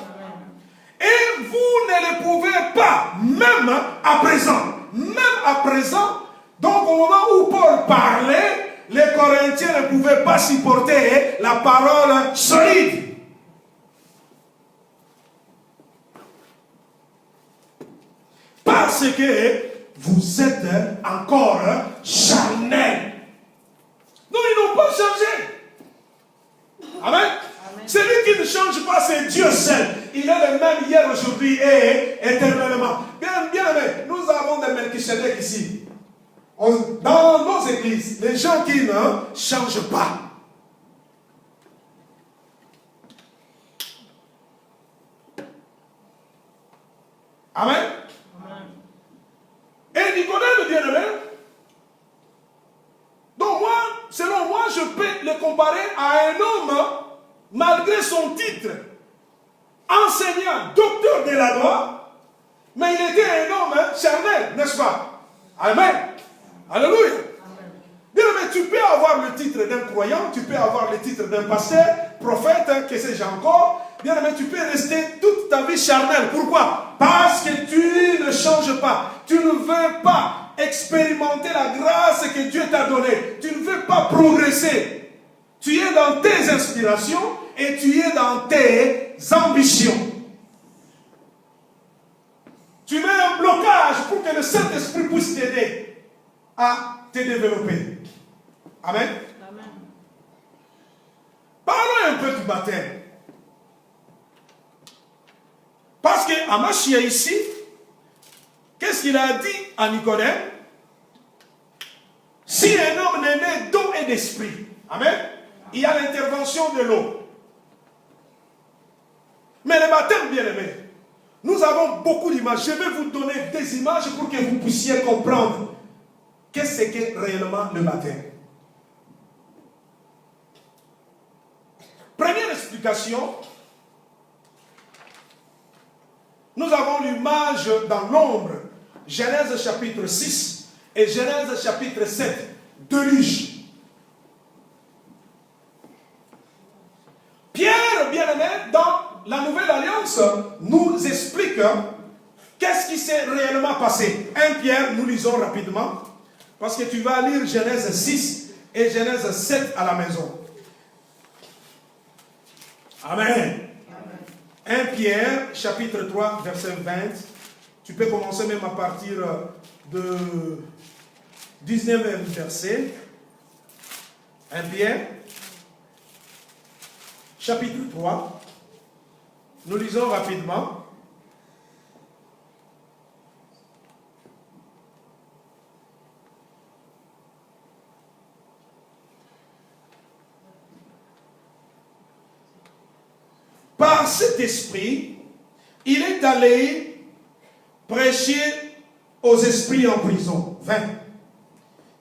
S4: Et vous ne le pouvez pas, même à présent. Même à présent, donc au moment où Paul parlait, les Corinthiens ne pouvaient pas supporter la parole solide. Parce que vous êtes encore charnel. Non, ils n'ont pas changé. Amen. Amen. Celui qui ne change pas, c'est Dieu seul. Il est le même hier, aujourd'hui et éternellement. Bien, bien aimé, nous avons des Melchisedec ici. Dans nos églises, les gens qui ne changent pas. Amen. Et Nicodème, le bien-aimé, donc moi, selon moi, je peux le comparer à un homme, malgré son titre, enseignant, docteur de la loi, mais il était un homme charnel, n'est-ce pas? Amen. Alléluia. Bien-aimé, tu peux avoir le titre d'un croyant, tu peux avoir le titre d'un pasteur, prophète, que sais-je encore. Bien-aimé, tu peux rester toute ta vie charnelle. Pourquoi? Parce que tu ne changes pas. Tu ne veux pas expérimenter la grâce que Dieu t'a donnée. Tu ne veux pas progresser. Tu es dans tes inspirations et tu es dans tes ambitions. Tu mets un blocage pour que le Saint-Esprit puisse t'aider à te développer. Amen. Amen. Parlons un peu du baptême. Parce qu'à Machia ici, qu'est-ce qu'il a dit à Nicodème? Si un homme n'est né d'eau et d'esprit, amen, il y a l'intervention de l'eau. Mais le baptême, bien aimé, nous avons beaucoup d'images. Je vais vous donner des images pour que vous puissiez comprendre qu'est-ce qu'est réellement le baptême. Première explication. Nous avons l'image dans l'ombre, Genèse chapitre 6 et Genèse chapitre 7, de l'Ige. Pierre, bien-aimé, dans la Nouvelle Alliance, nous explique qu'est-ce qui s'est réellement passé. 1 Pierre, nous lisons rapidement, parce que tu vas lire Genèse 6 et Genèse 7 à la maison. Amen. 1 Pierre, chapitre 3, verset 20. Tu peux commencer même à partir de 19e verset. 1 Pierre, chapitre 3. Nous lisons rapidement. Par cet esprit, il est allé prêcher aux esprits en prison, 20,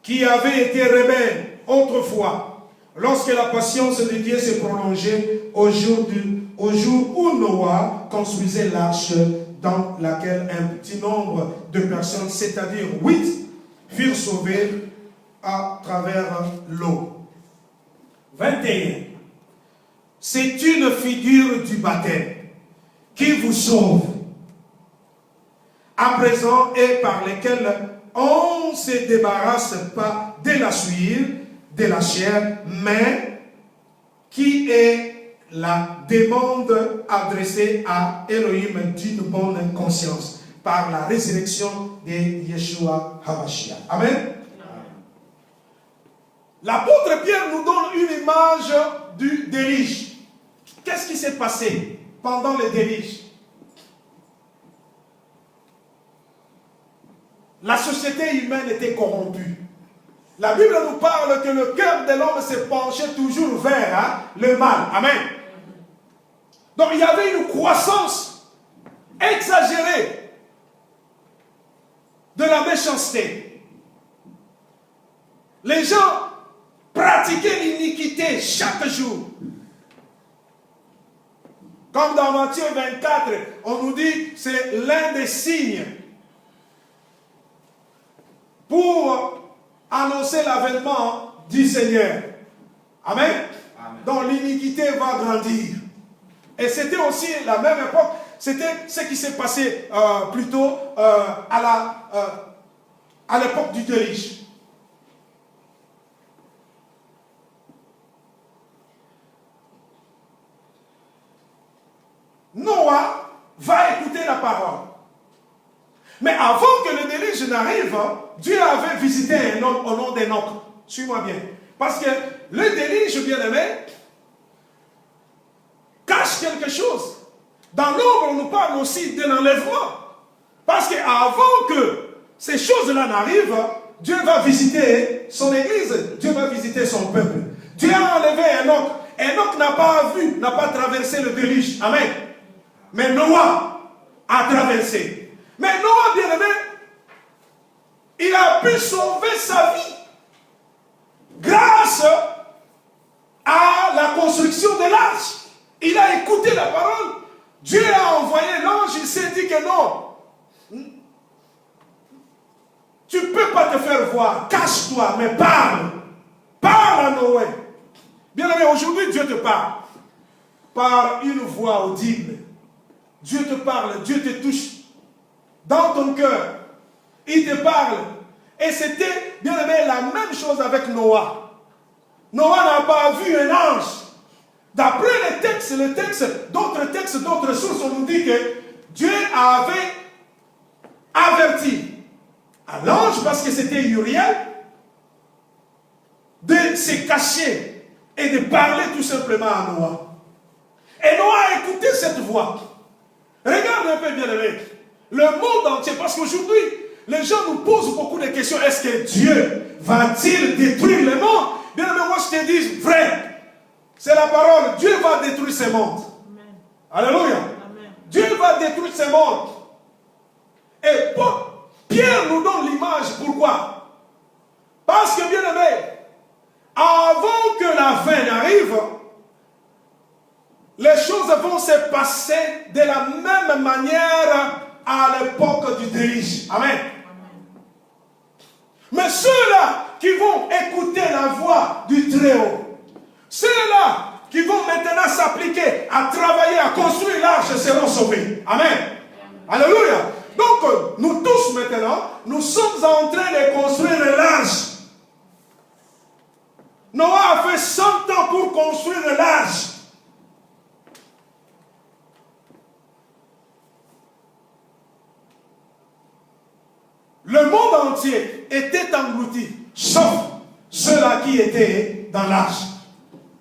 S4: qui avaient été rebelles autrefois, lorsque la patience de Dieu s'est prolongée au jour où Noah construisait l'arche dans laquelle un petit nombre de personnes, c'est-à-dire 8, furent sauvées à travers l'eau. 21. C'est une figure du baptême qui vous sauve à présent et par lesquels on ne se débarrasse pas de la souillure de la chair, mais qui est la demande adressée à Elohim d'une bonne conscience par la résurrection de Yeshua HaMashiach. Amen. L'apôtre Pierre nous donne une image du déluge. Qu'est-ce qui s'est passé pendant le déluge? La société humaine était corrompue. La Bible nous parle que le cœur de l'homme s'est penché toujours vers le mal. Amen. Donc il y avait une croissance exagérée de la méchanceté. Les gens pratiquaient l'iniquité chaque jour. Comme dans Matthieu 24, on nous dit que c'est l'un des signes pour annoncer l'avènement du Seigneur. Amen. Amen. Donc l'iniquité va grandir. Et c'était aussi la même époque, c'était ce qui s'est passé plutôt à l'époque du déluge. Noah va écouter la parole. Mais avant que le déluge n'arrive, Dieu avait visité un homme au nom d'Enoch. Suis-moi bien. Parce que le déluge, bien-aimé, cache quelque chose. Dans l'ombre, on nous parle aussi de l'enlèvement. Parce qu'avant que ces choses-là n'arrivent, Dieu va visiter son église. Dieu va visiter son peuple. Dieu a enlevé Enoch. Enoch n'a pas vu, n'a pas traversé le déluge. Amen. Mais Noah a traversé. Mais Noah, bien-aimé, il a pu sauver sa vie grâce à la construction de l'arche. Il a écouté la parole. Dieu a envoyé l'ange, il s'est dit que non. Tu ne peux pas te faire voir, cache-toi, mais parle. Parle à Noé. Bien-aimé, aujourd'hui, Dieu te parle par une voix audible. Dieu te parle, Dieu te touche dans ton cœur. Il te parle. Et c'était, bien aimé, la même chose avec Noah. Noah n'a pas vu un ange. D'après les textes, d'autres sources, on nous dit que Dieu avait averti à l'ange, parce que c'était Uriel, de se cacher et de parler tout simplement à Noah. Et Noah a écouté cette voix. Regarde un peu, bien aimé. Le monde entier, parce qu'aujourd'hui, les gens nous posent beaucoup de questions. Est-ce que Dieu va-t-il détruire le monde? Bien aimé, moi je te dis vrai. C'est la parole. Dieu va détruire ce monde. Amen. Alléluia. Amen. Dieu va détruire ce monde. Et Pierre nous donne l'image. Pourquoi? Parce que, bien aimé, avant que la fin n'arrive, les choses vont se passer de la même manière à l'époque du déluge. Amen. Mais ceux-là qui vont écouter la voix du Très-Haut, ceux-là qui vont maintenant s'appliquer à travailler, à construire l'arche, seront sauvés. Amen. Alléluia. Donc, nous tous maintenant, nous sommes en train de construire l'arche. Noah a fait 100 ans pour construire l'arche. Le monde entier était englouti, sauf ceux-là qui étaient dans l'arche.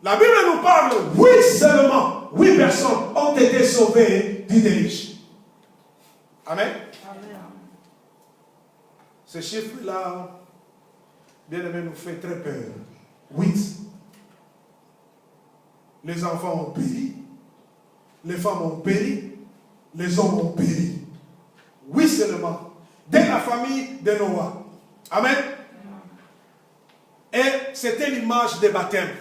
S4: La Bible nous parle, 8 personnes ont été sauvées du déluge. Amen. Amen. Ce chiffre-là, bien aimé, nous fait très peur. 8. Les enfants ont péri, les femmes ont péri, les hommes ont péri. 8 seulement. De la famille de Noah. Amen. Et c'était l'image des baptêmes.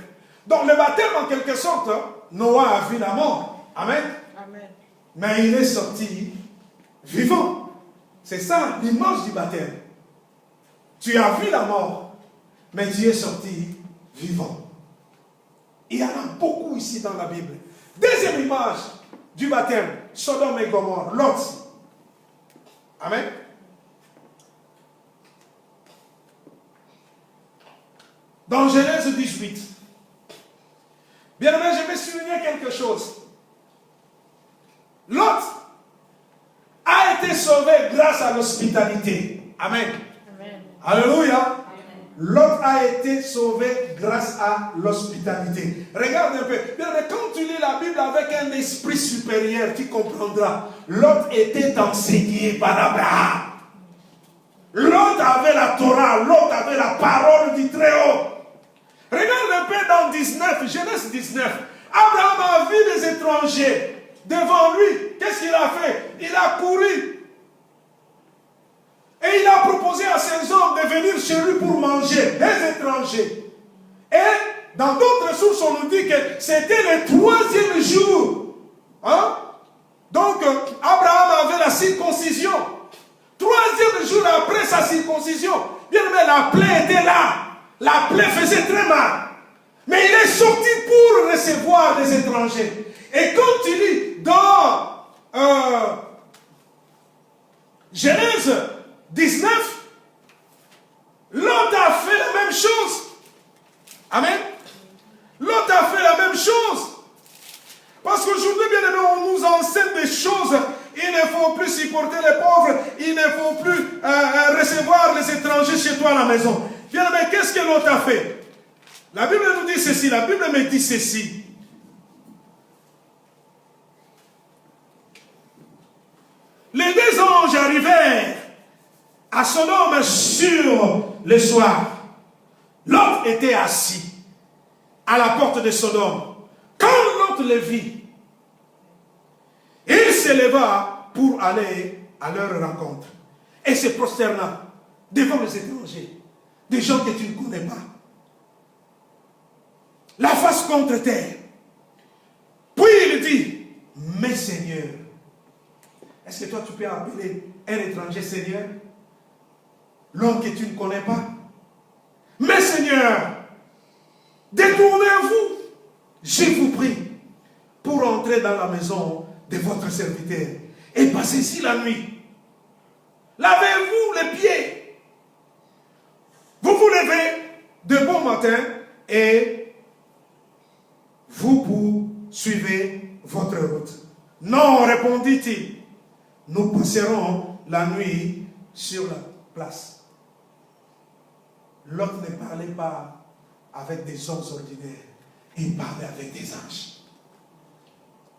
S4: Donc le baptême, en quelque sorte, Noah a vu la mort. Amen. Amen. Mais il est sorti vivant. C'est ça l'image du baptême. Tu as vu la mort, mais tu es sorti vivant. Il y en a beaucoup ici dans la Bible. Deuxième image du baptême, Sodome et Gomorrhe, Lot. Amen. dans Genèse 18. Bien aimé, je vais souligner quelque chose. Lot a été sauvé grâce à l'hospitalité. Amen.
S3: Amen.
S4: Alléluia. Lot a été sauvé grâce à l'hospitalité. Regarde un peu. Bien, mais quand tu lis la Bible avec un esprit supérieur, tu comprendras. Lot était enseigné par Abraham. Lot avait la Torah. Lot avait la parole du Très-Haut. Regarde un peu dans 19, Genèse 19. Abraham a vu des étrangers devant lui. Qu'est-ce qu'il a fait? Il a couru. Et il a proposé à ses hommes de venir chez lui pour manger, des étrangers. Et dans d'autres sources, on nous dit que c'était le 3e jour. Hein? Donc, Abraham avait la circoncision. 3e jour après sa circoncision. Bien aimé, la plaie était là. La plaie faisait très mal. Mais il est sorti pour recevoir des étrangers. Et quand tu lis dans Genèse 19, Lot a fait la même chose. Amen. Lot a fait la même chose. Parce qu'aujourd'hui, bien aimé, on nous enseigne des choses. Il ne faut plus supporter les pauvres. Il ne faut plus recevoir les étrangers chez toi à la maison. Bien aimé, qu'est-ce que Lot a fait? La Bible nous dit ceci. La Bible me dit ceci. Les 2 anges arrivèrent à Sodome sur le soir. Lot était assis à la porte de Sodome. Quand Lot le vit, il se leva pour aller à leur rencontre et se prosterna devant les étrangers, des gens que tu ne connais pas, la face contre terre. Puis il dit, mes seigneurs. Est-ce que toi tu peux appeler un étranger Seigneur? L'homme que tu ne connais pas? Mes seigneurs, détournez-vous, je vous prie, pour entrer dans la maison de votre serviteur et passer ici la nuit. Lavez-vous les pieds. Vous vous levez de bon matin et vous poursuivez votre route. Non, répondit-il, nous passerons la nuit sur la place. Lot ne parlait pas avec des hommes ordinaires, il parlait avec des anges.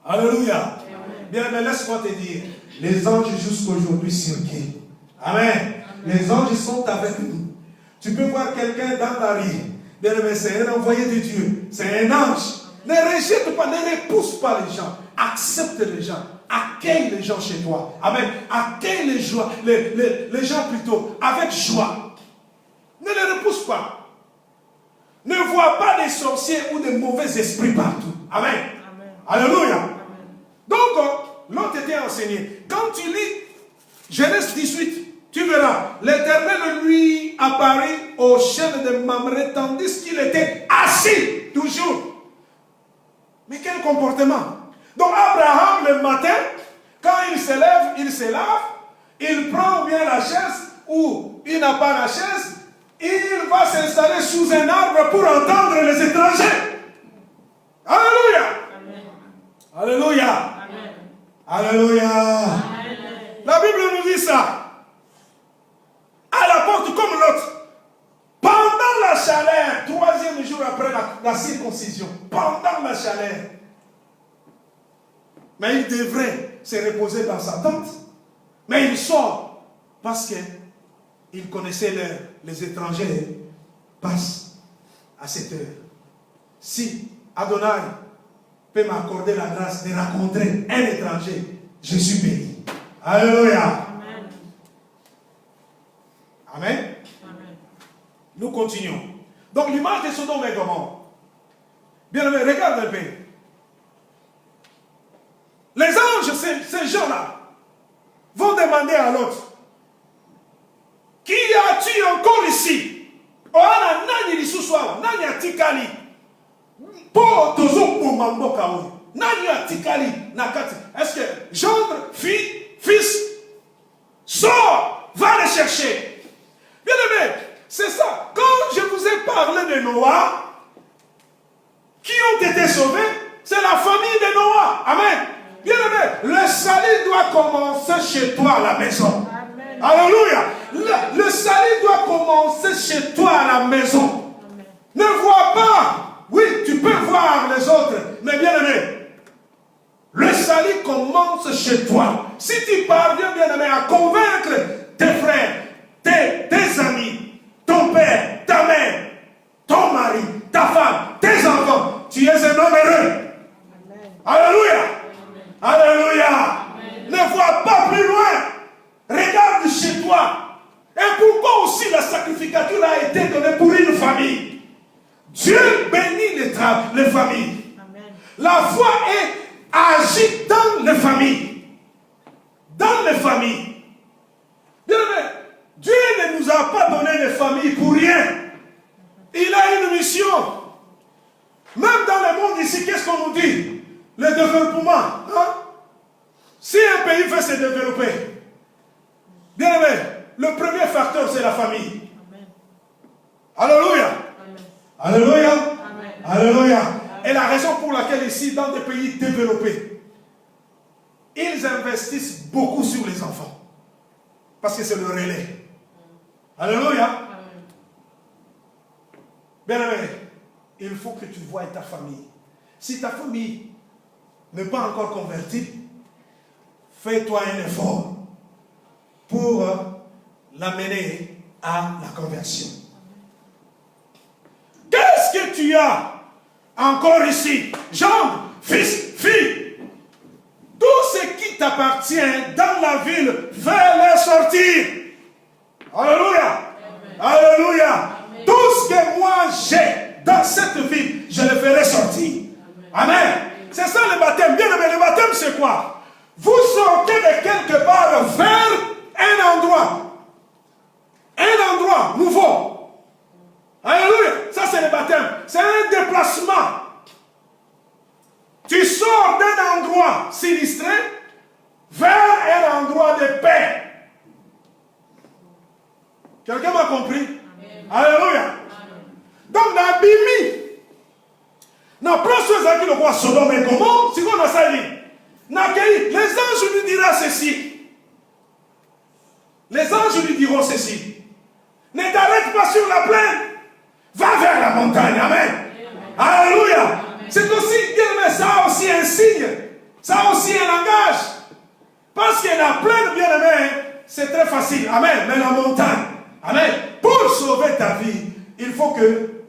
S4: Alléluia. Bien, mais laisse-moi te dire, les anges jusqu'aujourd'hui circulent. Amen. Les anges sont avec nous. Tu peux voir quelqu'un dans la rue. Bien, mais c'est un envoyé de Dieu. C'est un ange. Ne rejette pas, ne repousse pas les gens. Accepte les gens. Accueille les gens chez toi. Amen. Accueille les gens plutôt avec joie. Ne les repousse pas. Ne vois pas des sorciers ou des mauvais esprits partout. Amen. Amen. Alléluia. Amen. Donc, l'autre était enseigné. Quand tu lis Genèse 18, tu verras, l'Éternel lui apparut au chêne de Mamré tandis qu'il était assis toujours. Mais quel comportement! Donc Abraham le matin, quand il se lève, il se lave, il prend bien la chaise ou il n'a pas la chaise, il va s'installer sous un arbre pour entendre les étrangers. Alléluia! Amen. Alléluia! Amen. Alléluia! Amen. La Bible nous dit ça. À la porte comme l'autre. Pendant la chaleur, 3e jour après la circoncision, pendant la chaleur, mais il devrait se reposer dans sa tente. Mais il sort parce qu'il connaissait l'heure. Les étrangers passent à cette heure. Si Adonai peut m'accorder la grâce de rencontrer un étranger, je suis béni. Alléluia. Amen. Amen. Amen. Nous continuons. Donc l'image de Sodome et Gomorrhe. Bien aimé, regarde un peu. Les anges, ces gens-là, vont demander à l'autre, qui as-tu encore ici? Oana nani lisusoa, nani atikali? Po tozo pomamboka oyo. Nani atikali nakati? Est-ce que gendre, fille, fils, sort, va les chercher. Bien aimé, c'est ça. Quand je vous ai parler de Noah, qui ont été sauvés, c'est la famille de Noah. Amen. Bien aimé, le salut doit commencer chez toi à la maison.
S3: Amen.
S4: Alléluia. Le salut doit commencer chez toi à la maison.
S3: Amen.
S4: Ne vois pas. Oui, tu peux voir les autres, mais bien aimé, le salut commence chez toi. Si tu parviens, bien aimé, à convaincre tes frères, tes amis, ton père, ta mère, ton mari, ta femme, tes enfants, tu es un homme heureux.
S3: Amen.
S4: Alléluia.
S3: Amen.
S4: Alléluia.
S3: Amen.
S4: Ne vois pas plus loin. Regarde chez toi. Et pourquoi aussi la sacrificature a été donnée pour une famille? Dieu bénit les familles.
S3: Amen.
S4: La foi est agit dans les familles. Dans les familles. Bien aimé, Dieu ne nous a pas donné des familles pour rien. Il a une mission. Même dans le monde ici, qu'est-ce qu'on nous dit? Le développement. Hein? Si un pays veut se développer, bien aimé, le premier facteur c'est la famille.
S3: Amen.
S4: Alléluia.
S3: Amen.
S4: Alléluia.
S3: Amen.
S4: Alléluia. Et la raison pour laquelle ici, dans des pays développés, ils investissent beaucoup sur les enfants. Parce que c'est le relais. Alléluia.
S3: Amen.
S4: Bien aimé, il faut que tu voies ta famille. Si ta famille n'est pas encore convertie, fais-toi un effort pour l'amener à la conversion. Qu'est-ce que tu as encore ici? Jambes, fils, filles. Tout ce qui t'appartient dans la ville, fais-les sortir. Alléluia.
S3: Amen.
S4: Alléluia.
S3: Amen.
S4: Tout ce que moi j'ai dans cette ville, je le ferai sortir. Amen. Amen. C'est ça le baptême. Bien aimé, le baptême c'est quoi? Vous sortez de quelque part vers un endroit. Un endroit nouveau. Alléluia. Ça c'est le baptême. C'est un déplacement. Tu sors d'un endroit sinistré vers un endroit de paix. Quelqu'un m'a compris?
S3: Amen.
S4: Alléluia.
S3: Amen.
S4: Donc dans Bimi, na place où le roi Sodome et Gomorrhe, c'est qu'on a sali. Les anges lui diront ceci. Les anges lui diront ceci. Ne t'arrête pas sur la plaine. Va vers la montagne. Amen. Amen. Alléluia. Amen. C'est aussi, ça a aussi un signe. Ça a aussi un langage. Parce que la plaine, bien aimé, c'est très facile. Amen. Mais la montagne. Amen. Pour sauver ta vie, il faut que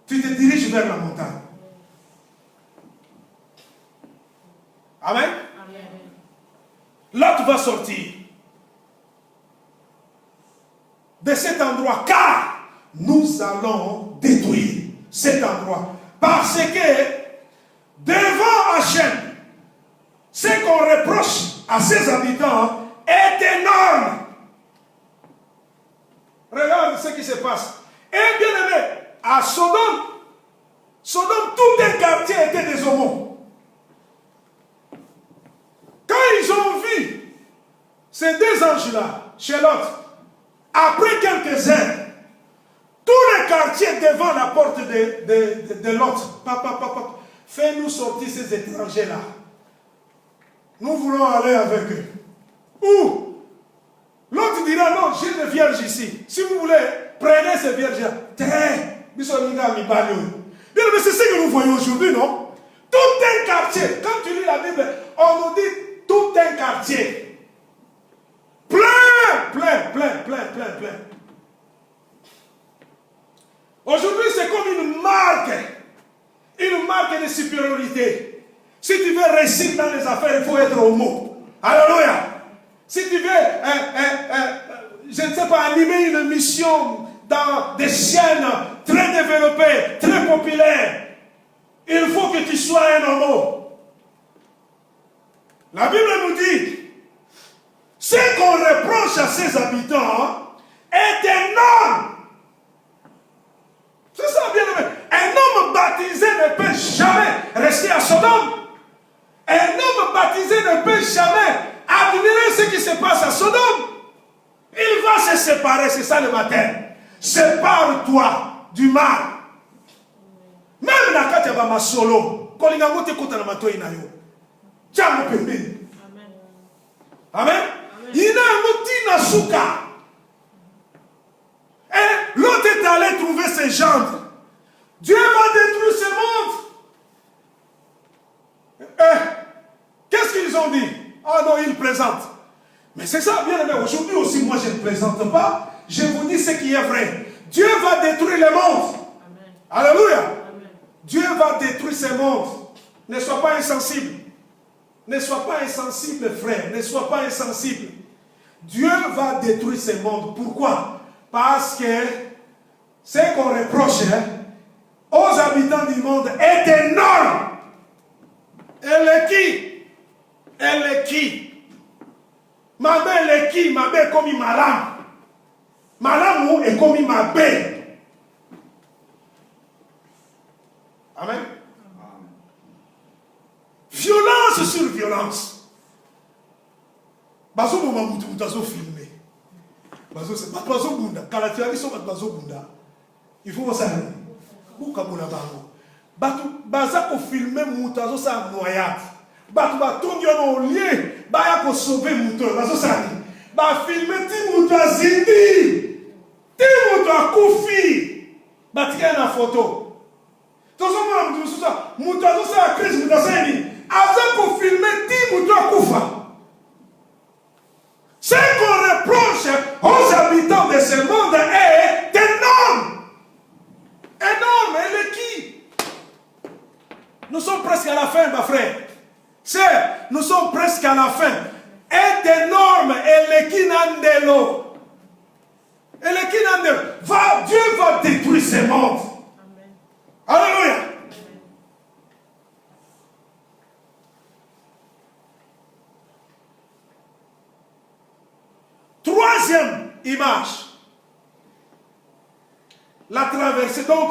S4: tu te diriges vers la montagne. Amen.
S3: Amen.
S4: Là, tu vas sortir de cet endroit, car nous allons détruire cet endroit. Parce que devant Hachem, ce qu'on reproche à ses habitants est énorme. Regarde ce qui se passe. Et bien aimé, à Sodome, tout un quartier était des homos. Quand ils ont vu ces deux anges-là, chez l'autre, après quelques heures, tout le quartier devant la porte de l'autre, papa, fais-nous sortir ces étrangers-là. Nous voulons aller avec eux. Ou, l'autre dira, non, j'ai des vierges ici. Si vous voulez, prenez ces vierges-là. Bien, mais c'est ce que nous voyons aujourd'hui, non? Tout un quartier. Quand tu lis la Bible, on nous dit tout un quartier. Plein. Aujourd'hui, c'est comme une marque de supériorité. Si tu veux réussir dans les affaires, il faut être homo. Alléluia. Si tu veux, je ne sais pas, animer une mission dans des chaînes très développées, très populaires, il faut que tu sois un homo. La Bible nous dit, ce qu'on reproche à ses habitants est énorme. C'est ça, bien aimé. Un homme baptisé ne peut jamais rester à Sodome. Un homme baptisé ne peut jamais admirer ce qui se passe à Sodome. Il va se séparer, c'est ça le baptême. Sépare-toi du mal. Même dans le cas de solo, quand il y a un côté de mato inayo, tiens mon pépé. Amen. Il y a un petit nasuka. Et l'autre est allé trouver ses gendres. Dieu va détruire ce monde. Qu'est-ce qu'ils ont dit? Ah non, ils présentent. Mais c'est ça, bien aimé. Aujourd'hui aussi, moi, je ne présente pas. Je vous dis ce qui est vrai. Dieu va détruire le monde. Amen. Alléluia. Amen. Dieu va détruire ce monde. Ne sois pas insensible. Ne sois pas insensible, frère. Ne sois pas insensible. Dieu va détruire ce monde. Pourquoi? Parce que ce qu'on reproche aux habitants du monde est énorme. Elle est qui? Elle est qui? Ma belle est qui? Ma belle est comme malam. Malam est comme ma belle. Amen. Violence sur violence. Bazo mama mutu mutazo filmer. Bazo c'est pas bazo bunda. Kalatia qui sont bazo bunda. Il faut ça. Buka bunda bango. Batu baza ko filmer mutazo sa noyade. Batu batongi no lié. Baya ko sauver mutu. Bazo ça. Ba filmer ti mutu azindi. Ti mutu akufi. Batika na photo. Tozo mama mutu ça. Mutazo sa crise mutazo ni. Avant qu'on filme, dis-moi toi Koufa. Ce qu'on reproche aux habitants de ce monde est énorme. Énorme. Elle est qui? Nous sommes presque à la fin, ma frère. C'est, nous sommes presque à la fin. Est énorme. Elle est qui n'andelo. Elle est qui n'andelo. Dieu va détruire ce monde. Amen. Alléluia. Troisième image, la traversée, donc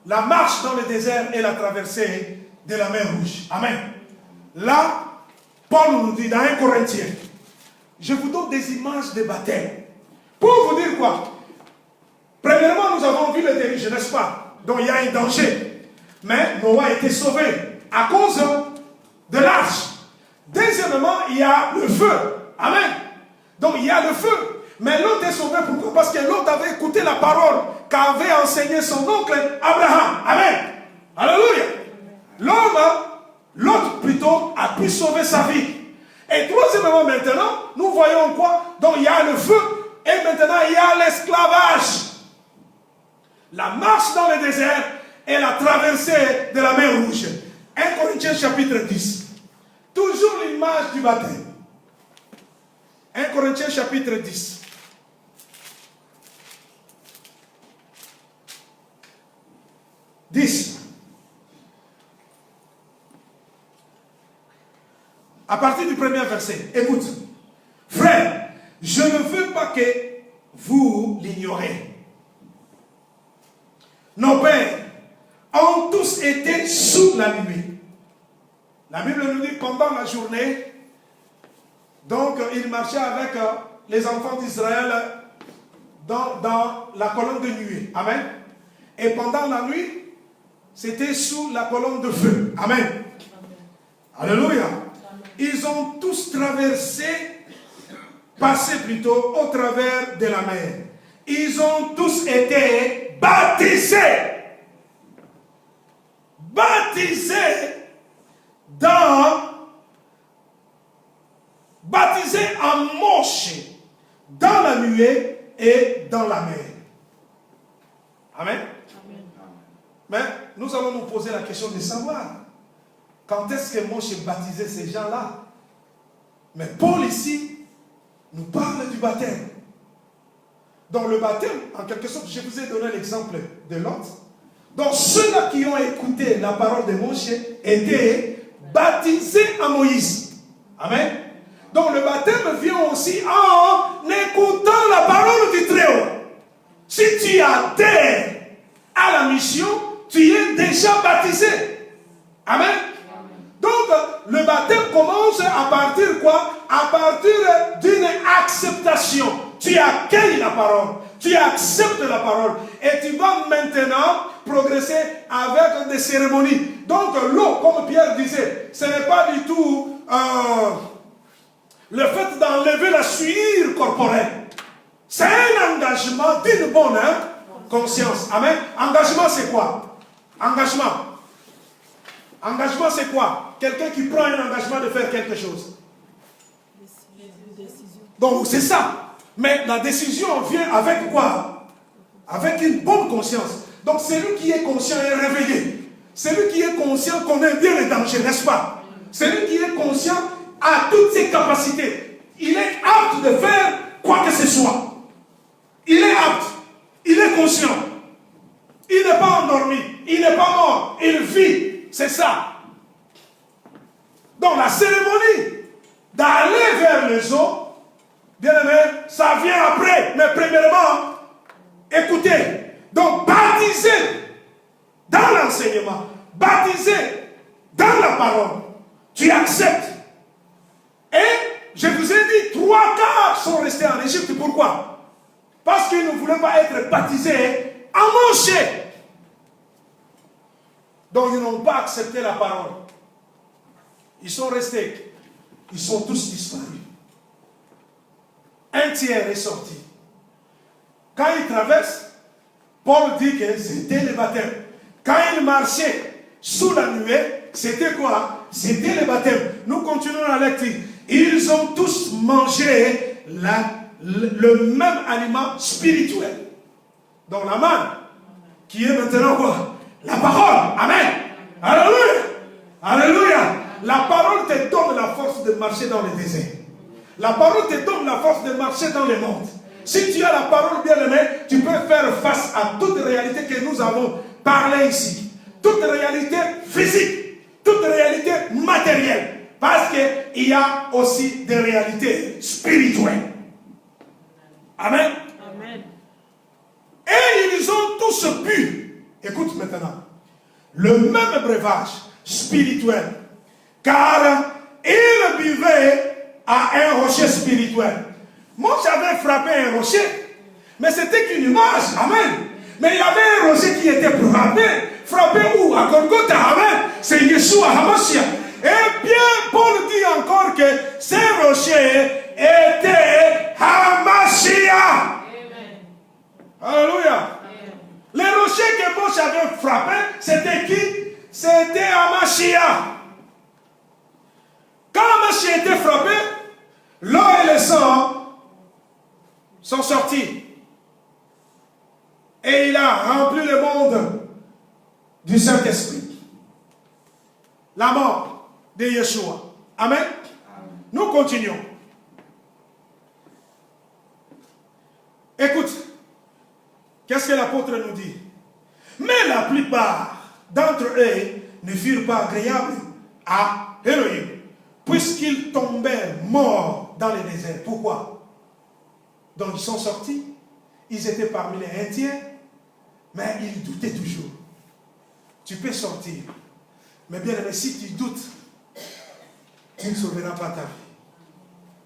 S4: la marche dans le désert et la traversée de la mer Rouge. Amen. Là, Paul nous dit dans 1 Corinthiens, je vous donne des images de baptême. Pour vous dire quoi? Premièrement, nous avons vu le déluge, n'est-ce pas? Donc il y a un danger. Mais Noé a été sauvé à cause de l'arche. Deuxièmement, il y a le feu. Amen. Donc il y a le feu. Mais l'autre est sauvé pourquoi? Parce que l'autre avait écouté la parole qu'avait enseigné son oncle Abraham. Amen. Alléluia. L'autre plutôt a pu sauver sa vie. Et troisièmement maintenant, nous voyons quoi? Donc il y a le feu et maintenant il y a l'esclavage. La marche dans le désert et la traversée de la mer Rouge. 1 Corinthiens chapitre 10. Toujours l'image du baptême. 1 Corinthiens chapitre 10. À partir du premier verset, écoute. Frère, je ne veux pas que vous l'ignorez. Nos pères ont tous été sous la nuée. La Bible nous dit pendant la journée. Donc, il marchait avec les enfants d'Israël dans la colonne de nuée. Amen. Et pendant la nuit, c'était sous la colonne de feu. Amen. Amen. Alléluia. Amen. Ils ont tous passé plutôt au travers de la mer. Ils ont tous été baptisés. Baptisés en Moshe dans la nuée et dans la mer. Amen. Amen. Mais nous allons nous poser la question de savoir quand est-ce que Moshe baptisait ces gens-là. Mais Paul ici nous parle du baptême. Dans le baptême, en quelque sorte, je vous ai donné l'exemple de l'autre. Donc ceux-là qui ont écouté la parole de Moshe étaient baptisés en Moïse. Amen. Donc le baptême vient aussi en écoutant la parole du Très-Haut. Si tu adhères à la mission, tu es déjà baptisé. Amen. Donc le baptême commence à partir quoi? À partir d'une acceptation. Tu accueilles la parole. Tu acceptes la parole. Et tu vas maintenant progresser avec des cérémonies. Donc l'eau, comme Pierre disait, ce n'est pas du tout le fait d'enlever la sueur corporelle. C'est un engagement d'une bonne conscience. Amen. Engagement, c'est quoi? Engagement. Engagement, c'est quoi? Quelqu'un qui prend un engagement de faire quelque chose. Donc, c'est ça. Mais la décision vient avec quoi? Avec une bonne conscience. Donc, celui qui est conscient est réveillé. Celui qui est conscient connaît bien les dangers, n'est-ce pas? Celui qui est conscient a toutes ses capacités. Il est apte de faire quoi que ce soit. Il est apte. Il est conscient. Il n'est pas endormi. Il n'est pas mort. Il vit. C'est ça. Donc la cérémonie d'aller vers les eaux, bien aimé, ça vient après. Mais premièrement, écoutez. Donc baptiser dans l'enseignement, baptiser dans la parole. Tu acceptes. Et je vous ai dit, 3/4 sont restés en Égypte. Pourquoi? Parce qu'ils ne voulaient pas être baptisés en Moïse. Donc ils n'ont pas accepté la parole. Ils sont restés. Ils sont tous disparus. Un tiers est sorti. Quand ils traversent, Paul dit que c'était le baptême. Quand ils marchaient sous la nuée, c'était quoi? C'était le baptême. Nous continuons la lecture. Ils ont tous mangé le même aliment spirituel. Donc la manne, qui est maintenant quoi? La parole. Amen. Alléluia. Alléluia. La parole te donne la force de marcher dans le désert. La parole te donne la force de marcher dans le monde. Si tu as la parole bien aimée, tu peux faire face à toute réalité que nous avons parlé ici. Toute réalité physique, toute réalité matérielle. Parce qu'il y a aussi des réalités spirituelles. Amen.
S3: Amen.
S4: Et ils ont tous bu. Écoute maintenant. Le même breuvage spirituel. Car ils buvaient à un rocher spirituel. Moi, j'avais frappé un rocher. Mais c'était qu'une image. Amen. Mais il y avait un rocher qui était frappé. Frappé où? À Golgotha. Amen. C'est Yeshua HaMashiach. Et bien, Paul dit encore que ces rochers étaient HaMashiach. Alléluia. Les rochers que Moshe avait frappés, c'était qui? C'était HaMashiach. Quand HaMashiach était frappé, l'eau et le sang sont sortis. Et il a rempli le monde du Saint-Esprit. La mort de Yeshua. Amen. Nous continuons. Écoute, qu'est-ce que l'apôtre nous dit? Mais la plupart d'entre eux ne furent pas agréables à Elohim, puisqu'ils tombèrent morts dans le désert. Pourquoi? Donc ils sont sortis, ils étaient parmi les un tiers, mais ils doutaient toujours. Tu peux sortir, mais bien aimé, si tu doutes, tu ne sauveras pas ta vie.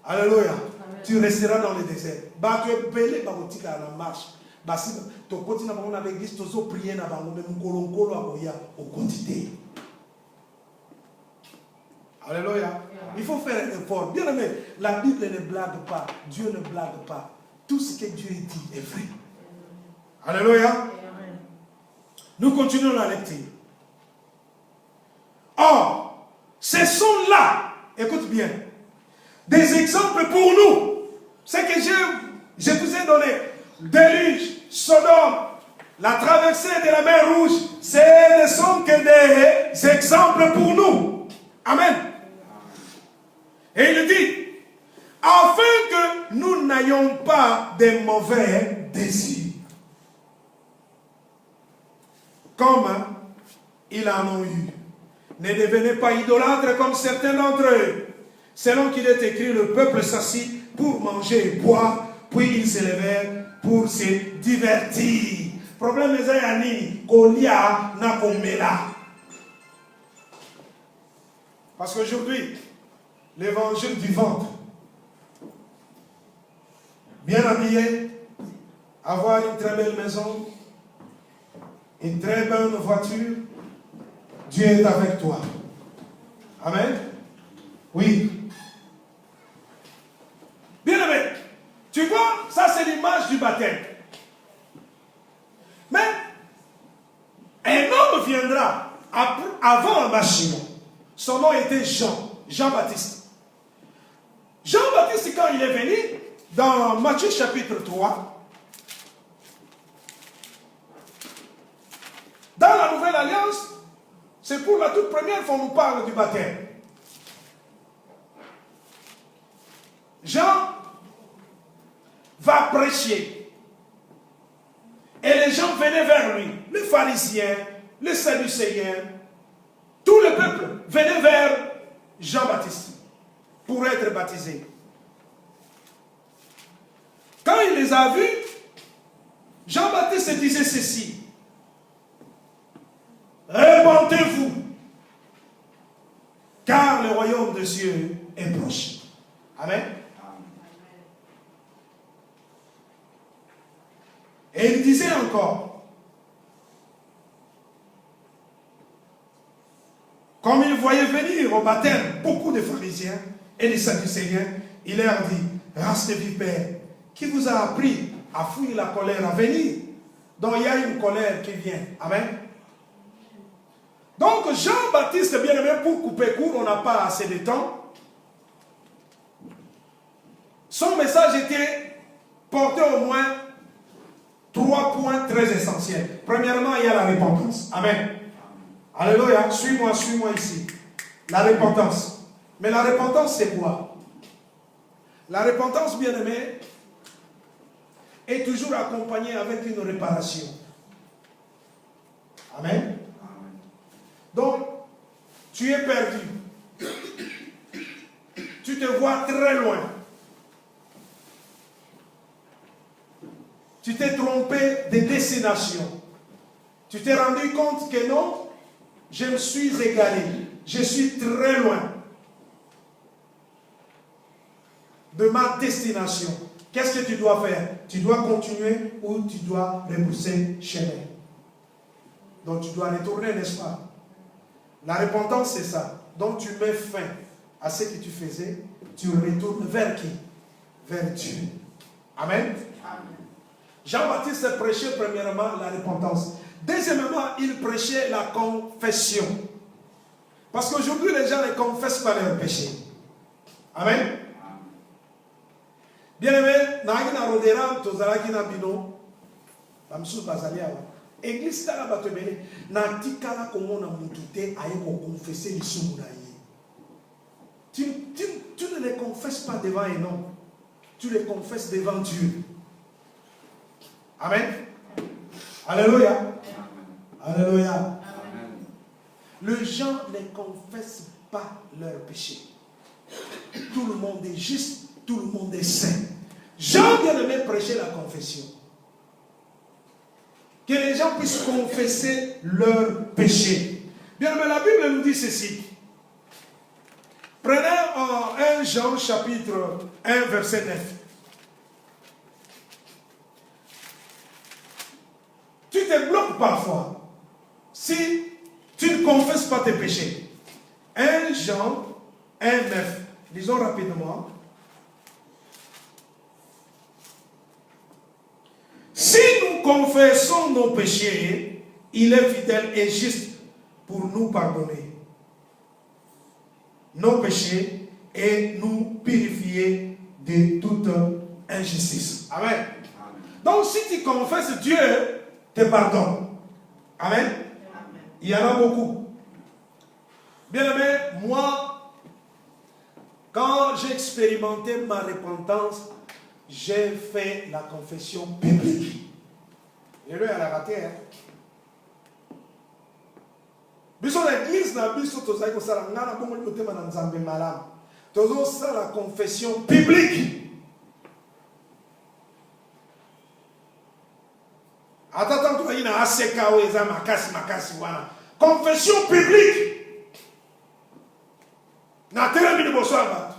S4: Alléluia. Amen. Tu resteras dans le désert. Tu es belé à la marche. Si tu continues à l'église, tu vas prier au quotidien. Alléluia. Il faut faire un effort. Bien aimé, la Bible ne blague pas. Dieu ne blague pas. Tout ce que Dieu dit est vrai. Alléluia. Amen. Nous continuons la lecture. Or, ce sont là, écoute bien, des exemples pour nous. Ce que je vous ai donné, déluge, Sodome, la traversée de la mer Rouge, ce ne sont que des exemples pour nous. Amen. Et il dit, afin que nous n'ayons pas de mauvais désirs. Comme ils en ont eu. Ne devenez pas idolâtres comme certains d'entre eux. Selon qu'il est écrit, le peuple s'assit pour manger et boire, puis ils se levèrent pour se divertir. Problème est yani kolia na komela. Parce qu'aujourd'hui, l'évangile du ventre, bien habillé,
S1: avoir une très belle maison, une très bonne voiture, Dieu est avec toi. Amen. Oui.
S4: Bien-aimé, tu vois, ça c'est l'image du baptême. Mais un homme viendra avant Mashiach. Son nom était Jean-Baptiste. Jean-Baptiste, quand il est venu, dans Matthieu chapitre 3, dans la Nouvelle Alliance, c'est pour la toute première fois qu'on nous parle du baptême. Jean va prêcher. Et les gens venaient vers lui. Les pharisiens, les sadducéens, tout le peuple venait vers Jean-Baptiste pour être baptisé. Quand il les a vus, Jean-Baptiste disait ceci: répandez-vous, car le royaume de Dieu est proche. Amen. Et il disait encore, comme il voyait venir au baptême beaucoup de pharisiens et de sadducéens, il leur dit: race de vipères, qui vous a appris à fuir la colère à venir? Donc il y a une colère qui vient. Amen. Donc Jean-Baptiste, bien aimé, pour couper court, on n'a pas assez de temps. Son message était porté au moins 3 points très essentiels. Premièrement, il y a la repentance. Amen. Alléluia. Suis-moi ici. La repentance. Mais la repentance, c'est quoi? La repentance, bien aimé, est toujours accompagnée avec une réparation. Amen. Donc, tu es perdu. Tu te vois très loin. Tu t'es trompé de destination. Tu t'es rendu compte que non, je me suis égaré. Je suis très loin de ma destination. Qu'est-ce que tu dois faire? Tu dois continuer ou tu dois repousser chemin. Donc tu dois retourner, n'est-ce pas? La repentance, c'est ça. Donc tu mets fin à ce que tu faisais. Tu retournes vers qui? Vers Dieu. Amen. Jean-Baptiste prêchait premièrement la repentance. Deuxièmement, il prêchait la confession. Parce qu'aujourd'hui, les gens ne confessent pas leurs péchés. Amen. Bien-aimé, Nagina Rodera, Tozalakina Bino, Bamsou Bazalia, Église Tala Batebele, Nantikala Komona Moutouté, Aïko confesser les Soumounaï. Tu ne les confesses pas devant un homme, tu les confesses devant Dieu. Amen. Alléluia. Alléluia. Amen. Les gens ne confessent pas leurs péchés. Tout le monde est juste, tout le monde est saint. Jean bien-aimé prêchait la confession. Que les gens puissent confesser leurs péchés. Bien-aimé, la Bible nous dit ceci. Prenez 1 Jean chapitre 1 verset 9. Tu te bloques parfois si tu ne confesses pas tes péchés. 1 Jean 1, 9. Lisons rapidement. Si nous confessons nos péchés, il est fidèle et juste pour nous pardonner nos péchés et nous purifier de toute injustice. Amen. Donc si tu confesses, Dieu te pardonne. Amen. Il y en a beaucoup. Bien aimé, moi, quand j'ai expérimenté ma repentance, j'ai fait la confession publique. Et lui, elle a raté. Bisous l'église, na bisous tous les gens, on a beaucoup de temps dans Zambé malam. Tous ça la confession publique. Attends, il y a ACK ou Eza makasi wana. Confession publique. Na terrain de Bossamba.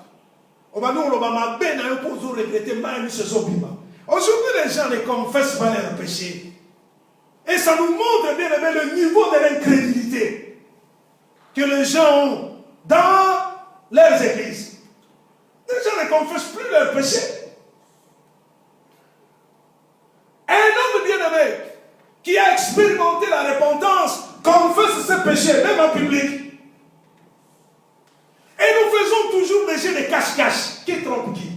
S4: Obano Obama ben na yo pour regretter mal ce sobima. Aujourd'hui, les gens ne confessent pas leurs péchés. Et ça nous montre bien aimé le niveau de l'incrédulité que les gens ont dans leurs églises. Les gens ne confessent plus leurs péchés. Un homme bien-aimé qui a expérimenté la repentance confesse ses péchés, même en public. Et nous faisons toujours des jeux de cache-cache. Qui trompe qui?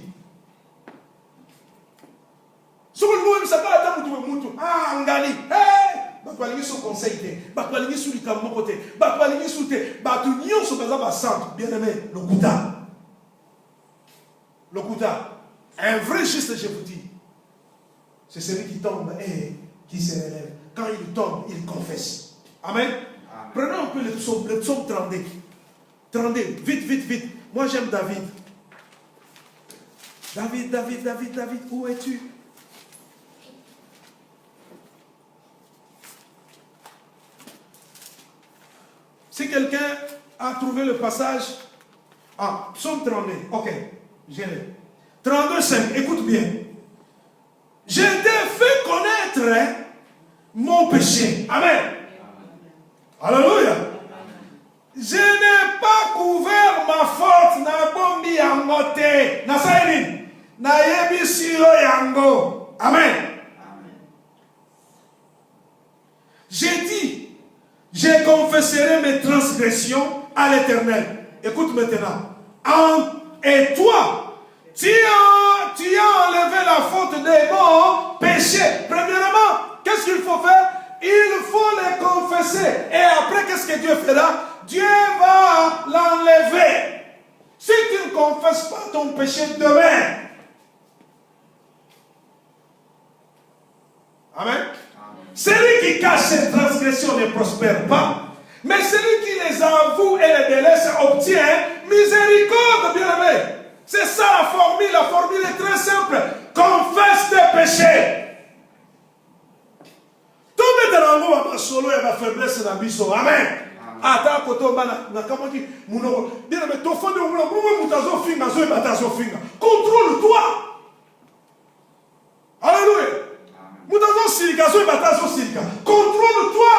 S4: Sur le nous, ça va attendre tout le monde. Ah, Ngali. Hey! Bakwalingi sur conseil. Bakwalingi sur le camp côté. Bakwalingi sur te. Batunion sur le centre. Bien-aimé, le Kouta. Le Kouta. Un vrai juste, je vous dis. C'est celui qui tombe et qui se relève. Quand il tombe, il confesse. Amen. Amen. Prenons un peu le psaume 32. 32. Vite. Moi, j'aime David. David, où es-tu? Si quelqu'un a trouvé le passage, psaume 32, ok, j'ai le 32, 5, écoute bien. Je t'ai fait connaître mon péché. Amen. Alléluia. Je n'ai pas couvert ma faute, na bombi yangote, na saïnin, na yebi siro yango. Amen. J'ai dit, je confesserai mes transgressions à l'Éternel. Écoute maintenant. Et toi, tu as enlevé la faute de mon péché. Premièrement, qu'est-ce qu'il faut faire? Il faut les confesser. Et après, qu'est-ce que Dieu fera? Dieu va l'enlever. Si tu ne confesses pas ton péché demain. Amen. Celui qui cache ses transgressions ne prospère pas. Mais celui qui les avoue et les délaisse obtient miséricorde, bien-aimé. C'est ça la formule. La formule est très simple. Confesse tes péchés. Tout le monde a solo et ma faiblesse dans biso. Amen. Ata koto bana na kamaki munoko. Bien-aimé, ton fond de munoko mutazo finga zo batazo finga. Contrôle-toi. Alléluia. Mutazo silika zo batazo silika. Contrôle-toi.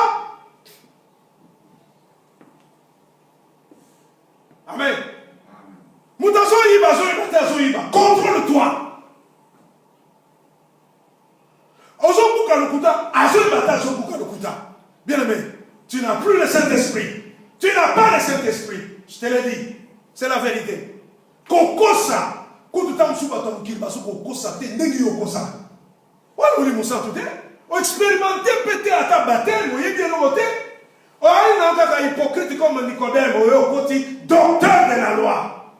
S4: Amen. Mutazo iba zo batazo iba. Contrôle-toi. Bien aimé, tu n'as plus le Saint-Esprit. Tu n'as pas le Saint-Esprit. Je te l'ai dit. C'est la vérité. Kokosa. Quand tu t'as souba ton kilbaso kokosa te nengi yokosa. Wala uli musa tout est. Expérimenter péter à ta baptême, vous voyez l'autre. Oh, il n'a pas hypocrite comme Nicodème, au côté docteur de la loi.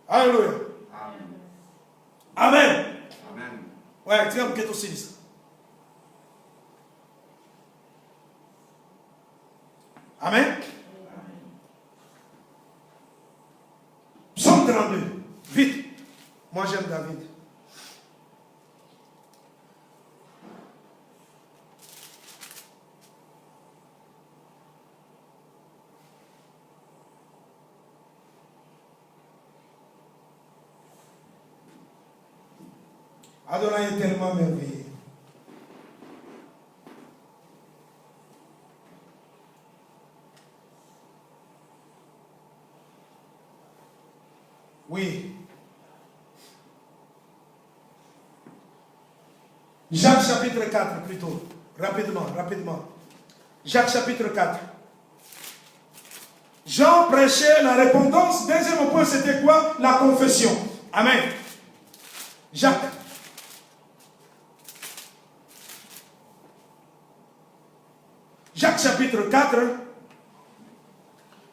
S4: Alléluia. Amen. Ouais, tu vas me quitter aussi ça. Amen. Psaume 32. Vite. Moi j'aime David. Adonai est tellement merveilleux. Oui. Jacques chapitre 4 plutôt. Rapidement. Jacques chapitre 4. Jean prêchait la repentance. Deuxième point, c'était quoi? La confession. Amen. Jacques. Jacques chapitre 4,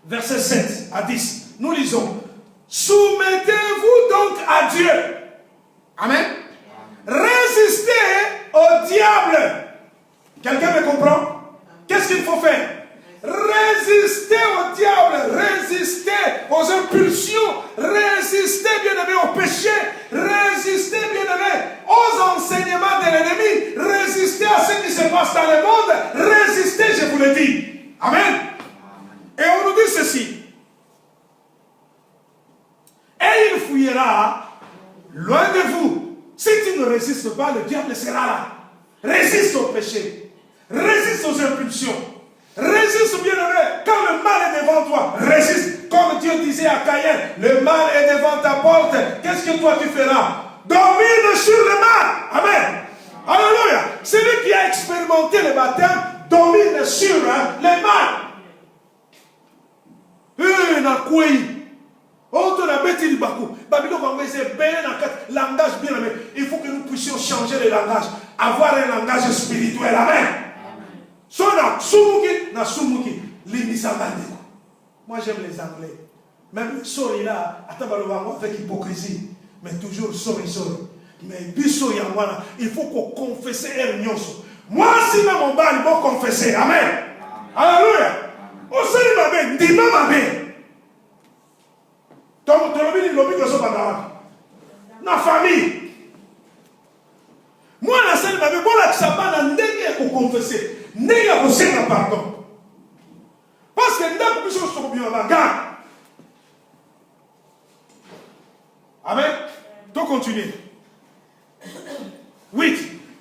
S4: verset 7 à 10. Nous lisons. Soumettez-vous donc à Dieu. Amen. Résistez au diable. Quelqu'un me comprend? Qu'est-ce qu'il faut faire? Résister au diable, résister aux impulsions, résister, bien-aimé, au péché, résister, bien-aimé, aux enseignements de l'ennemi, résister à ce qui se passe dans le monde, résister, je vous le dis. Amen. Et on nous dit ceci. Et il fuira loin résistes pas, le diable sera là. Résiste au péché. Résiste aux impulsions. Résiste, bien-aimé. Quand le mal est devant toi, résiste. Comme Dieu disait à Caïn, le mal est devant ta porte. Qu'est-ce que toi tu feras? Domine sur le mal. Amen. Alléluia. Celui qui a expérimenté le baptême domine sur le mal. Langage bien aimé. Il faut que nous puissions changer le langage. Avoir un langage spirituel. Amen. Sona sumuki na sumuki limisangande. Moi j'aime les Anglais. Même sorry là, avec hypocrisie, mais toujours sorry. Mais biso yangwana, il faut qu'on confesse el nyonso. Moi si même mon bal, il faut confesser. Amen. Alléluia. Oseli mabe, ndima mabe. Donc tu lobi que so bana. Na famille. Moi la seule mabe, bon la tsabana ndenge ko confesser. Ndenge ko senga pardon. Parce que ndako biso so bien baga. Amen. Donc continuez. 8.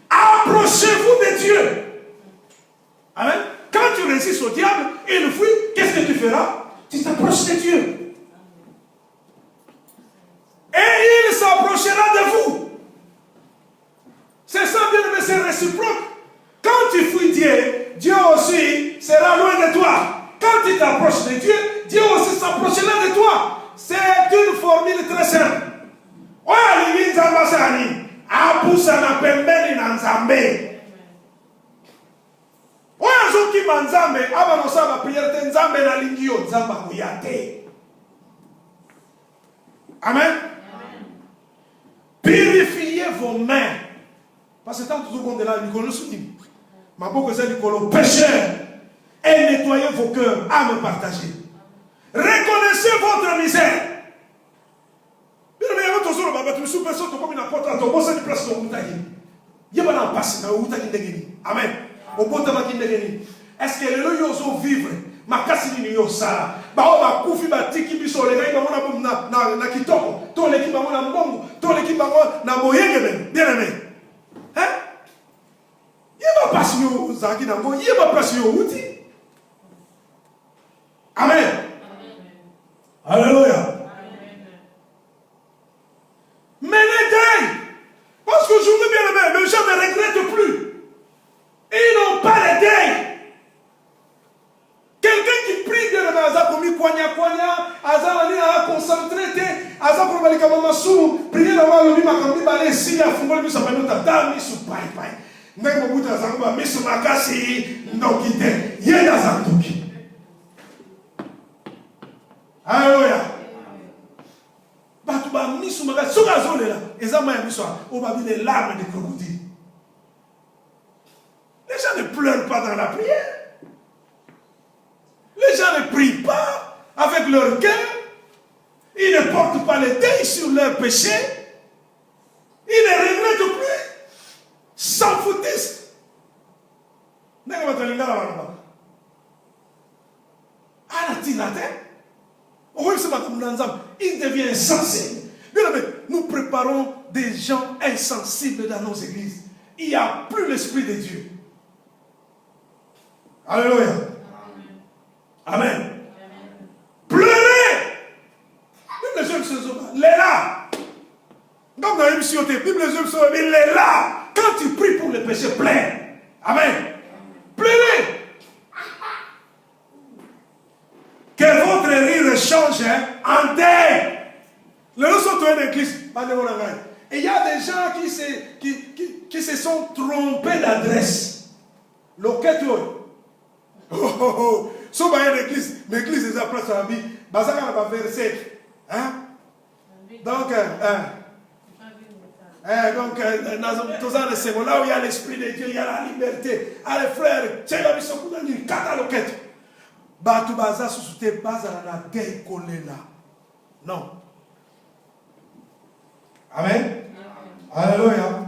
S4: Approchez-vous de Dieu. Amen. Quand tu résistes au diable et le fuit, qu'est-ce que tu feras? Tu t'approches de Dieu. Et il s'approchera de vous. C'est ça, bien aimé, c'est réciproque. Quand tu fuis Dieu, Dieu aussi sera loin de toi. Quand tu t'approches de Dieu, Dieu aussi s'approchera de toi. C'est une formule très simple. Apusa na pembeni na nzambe. Oya zoki manzambe aba no saba prière te nzambe na lingio nzamba kuyate. Amen. Purifiez vos mains. Parce que tant tout le monde est là, Nicolas Souni. Ma beaucoup c'est Nicolas. Pécheur. Et nettoyez vos cœurs à me partager. Reconnaissez votre misère. Amen. Est-ce que le yozo vivre makasi ni yosala ba o ba kufi ba tiki biso le ga na kitoko to le ki bango na mbongo to le ki bango na moyenge bien aimé hein yeba pasi yo zaki na ngo yeba pasi yo uti. Amen. Alléluia. Mais les deuils, parce qu'aujourd'hui, bien aimé, les gens ne regrettent plus. Ils n'ont pas les deuils. Quelqu'un qui prie, bien aimé, Aza komi kwanya, Aza wali a concentré, Aza komi bali kama sou, prier dans le lit, makambi bale si ya fungol mi sapano tata mi su pai. Ngai mobuta Aza komi mi su makasi ndokite, yenda zantuki. Alléluia. Les gens ne pleurent pas dans la prière. Les gens ne prient pas avec leur cœur. Ils ne portent pas les deuils sur leurs péchés. Ils ne regrettent plus. S'en foutissent. Il devient insensé. Nous préparons des gens insensibles dans nos églises. Il n'y a plus l'Esprit de Dieu. Alléluia. Amen. Amen. Pleurez. Bible les là. Comme dans l'émission, Bible les là. Quand tu pries pour les péchés, pleure. Amen. Pleurez. Que votre rire change en deuil. Le leçon de l'église. Et il y a des gens qui se sont trompés d'adresse. Loqueto. So ba l'église, l'église est à place à la vie. Bazaka va verser. Hein? Donc là où il y a l'esprit de Dieu, il y a la liberté. Allez frères, c'est la mission pour nous dire cataloquette. Batu baza susute baza na dei kolela. Non. Amen. Alléluia.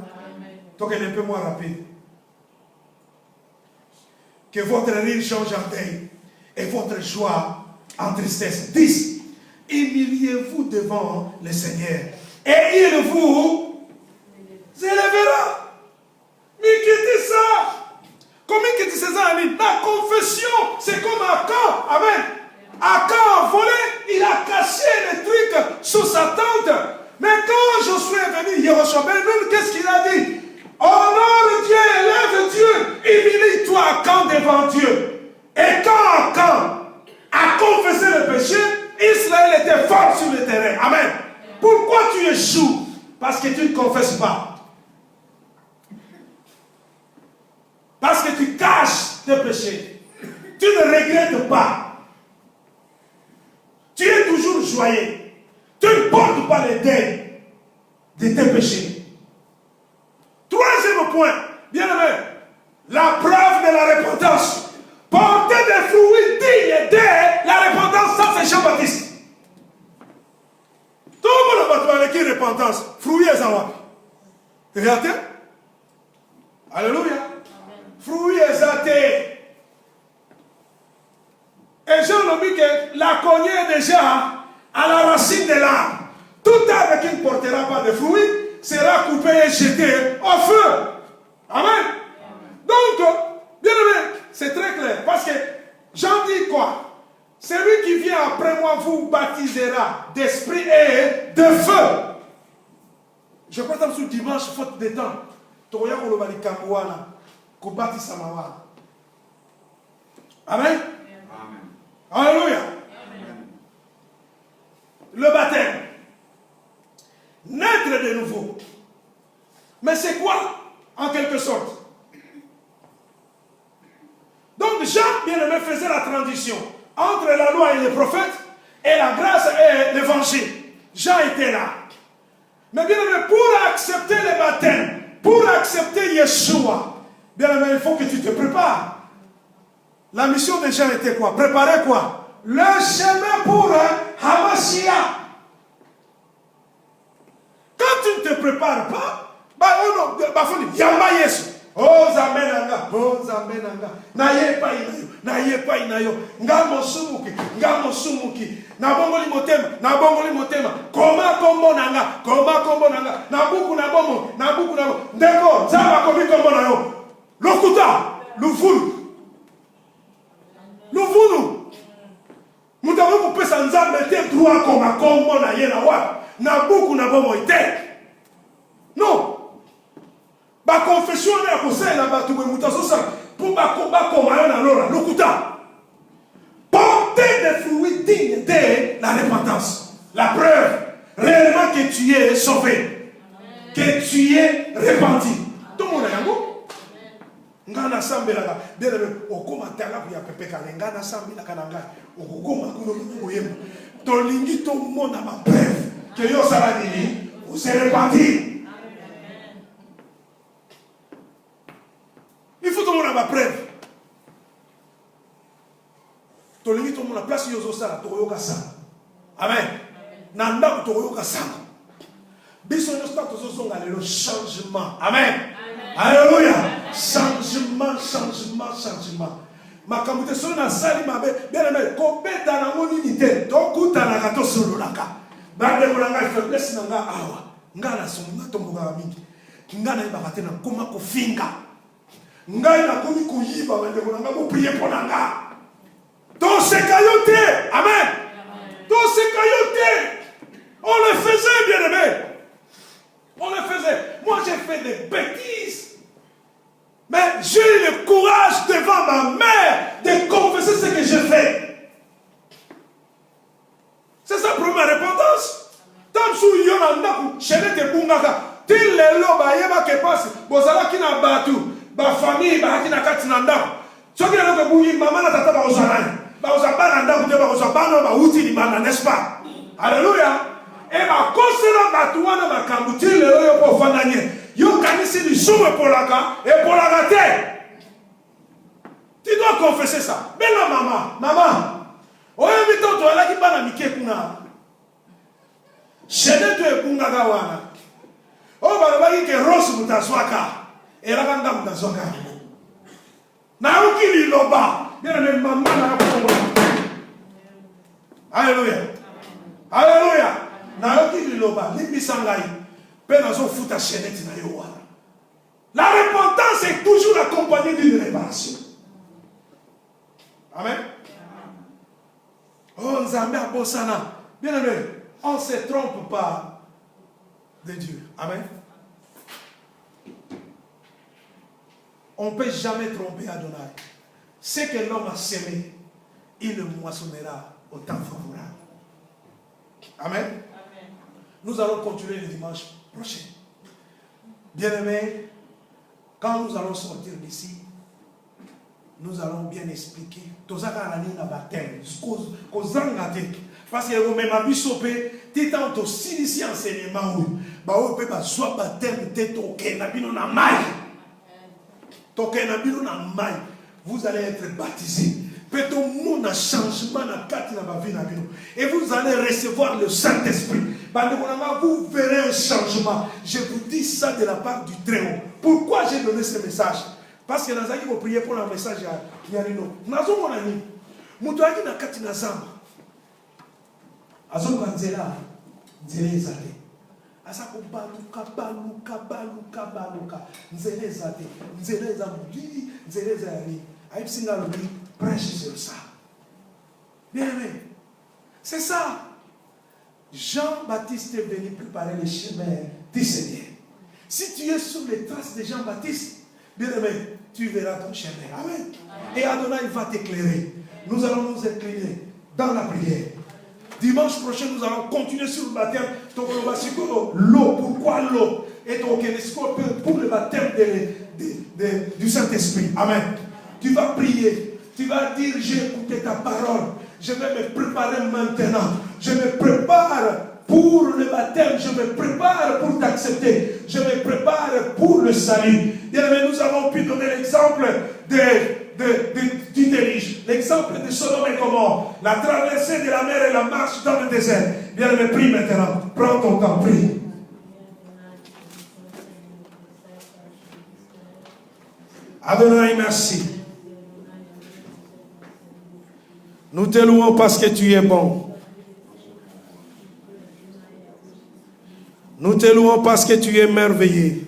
S4: Donc elle est un peu moins rapide. Que votre rire change en deuil et votre joie en tristesse. 10. Humiliez-vous devant le Seigneur et il vous élèvera. Amen. Achan a volé, il a caché les trucs sous sa tente. Mais quand Josué est venu, Yehoshua, qu'est-ce qu'il a dit? Honore Dieu, élève Dieu, humilie-toi Achan devant Dieu. Et quand Achan a confessé le péché, Israël était fort sur le terrain. Amen. Pourquoi tu échoues? Parce que tu ne confesses pas. Parce que tu caches tes péchés. Tu ne regrettes pas. Tu es toujours joyeux. Tu ne portes pas les deuils de tes péchés. Troisième point, bien aimé, la preuve de la repentance. Porter des fruits dignes de la repentance, ça c'est Jean-Baptiste. Tout le monde a avec qui repentance. Fruits et zawa. Regardez. Alléluia. Fruits et zaté. Et Jean l'a dit que la cognée est déjà à la racine de l'arbre. Tout arbre qui ne portera pas de fruits sera coupé et jeté au feu. Amen. Donc, bien aimé, c'est très clair. Parce que Jean dit quoi? Celui qui vient après moi vous baptisera d'esprit et de feu. Je crois que sur dimanche, faute de temps, tu regardes le Balikambouana, qu'on baptise Samawa. Amen. Alléluia. Le baptême. Naître de nouveau. Mais c'est quoi, en quelque sorte? Donc Jean, bien aimé, faisait la transition entre la loi et les prophètes et la grâce et l'évangile. Jean était là. Mais bien aimé, pour accepter le baptême, pour accepter Yeshua, bien aimé, il faut que tu te prépares. La mission de Jean était quoi? Préparer quoi? Le chemin pour Hamashiach. Quand tu ne te prépares pas, Yamba Yesu. Oh zamenanga, oh zamenanga. Naye pa inayo. Ngamo sumuki, na bongoli motema. Koma kombo nanga. Na buku na bomo. Ndeko, zaba komi kombo na yo. Lokuta, luvulu. Mutamu kupesa nzambe te droit koma kombo na ye na wa. Na buku na bomo ite. Non. Ba confession na conseil na ba tuwe mutaso sa pour ba koma na lora lokuta. Porter des fruits dignes de la repentance. La preuve réellement que tu es sauvé. Amen. Que tu es repenti. Tout le monde a yango. Ngana sambela bien okoma tala ya pepe kale ngana sambela kananga okoma kuno moyemba. Tolingi to mona ma preuve que yo sala nini vous êtes repenti. Il faut que tout le monde ait ma preuve. Tout le monde a place yozo sala toyoka sala. Amen. Nanda toyoka sala. Biso no start to zonga le changement. Amen. Alléluia. Changement. Makamute sona sali mabe bien aimé ko beta na ngoni nité to kuta na kato sololaka. Bande kolanga faiblesse nanga awa. Ngana songa tomboga mingi. Ngana ibakate na koma ko finga. Ngai na komi kuyiba wende kolanga ko prier pour nanga. Dans ces caillotés, amen. Dans ces caillotés, on le faisait, bien aimé. On le faisait. Moi j'ai fait des bêtises. Mais j'ai eu le courage devant ma mère de confesser ce que j'ai fait. C'est ça pour ma repentance. Tant que je suis en train de til lelo ba yeba ke passe bozala kina batu ba famille ba kina katina ndako soki na ko buyi mama na tata ba ozana ba ozabana ndako te ba ozabana ba uti ni bana n'est-ce pas? Alléluia. Et ba kosela batu wana ba kambuti lelo yo ko fandanye yo kanisi ni sume pour la et pour la rater. Tu dois confesser ça. Bella maman oyo bito to ala ki bana mike kuna shede to e kunga gawana. Oh, balabaki ke rose mutaswaka. Era kanga mutaswaka. Na ukili loba. Bien le maman na ko. Alléluia. Alléluia. Na ukili loba, libi sangai. Pe na zo futa chenette na yo wana. La repentance est toujours accompagnée d'une réparation. Amen. Bien aimé, on ne se trompe pas de Dieu. Amen. On ne peut jamais tromper Adonai. Ce que l'homme a semé, il le moissonnera au temps favorable. Amen.
S3: Amen.
S4: Nous allons continuer le dimanche prochain. Bien-aimés, quand nous allons sortir d'ici, nous allons bien expliquer. Parce que vous même à Bissopé, tu as aussi ici enseignement. Vous allez être baptisés. Et vous allez recevoir le Saint-Esprit. Vous verrez un changement. Je vous dis ça de la part du Très-Haut. Pourquoi j'ai donné ce message? Parce que nous allons prier pour un message. Nous allons prêche sur ça. Bien aimé, c'est ça. Jean-Baptiste est venu préparer le chemin du Seigneur. Si tu es sur les traces de Jean-Baptiste, bien aimé, tu verras ton chemin. Amen. Et Adonai va t'éclairer. Nous allons nous incliner dans la prière. Dimanche prochain, nous allons continuer sur le baptême. L'eau, pourquoi l'eau? Et pour le baptême du Saint-Esprit. Amen. Tu vas prier. Tu vas dire, j'ai écouté ta parole. Je vais me préparer maintenant. Je me prépare pour le baptême. Je me prépare pour t'accepter. Je me prépare pour le salut. Bien aimé, nous avons pu donner l'exemple du déluge. L'exemple de Sodome et Gomorrhe. La traversée de la mer et la marche dans le désert. Bien aimé, prie maintenant. Prends ton temps, prie. Adonai, merci. Nous te louons parce que tu es bon. Nous te louons parce que tu es merveilleux.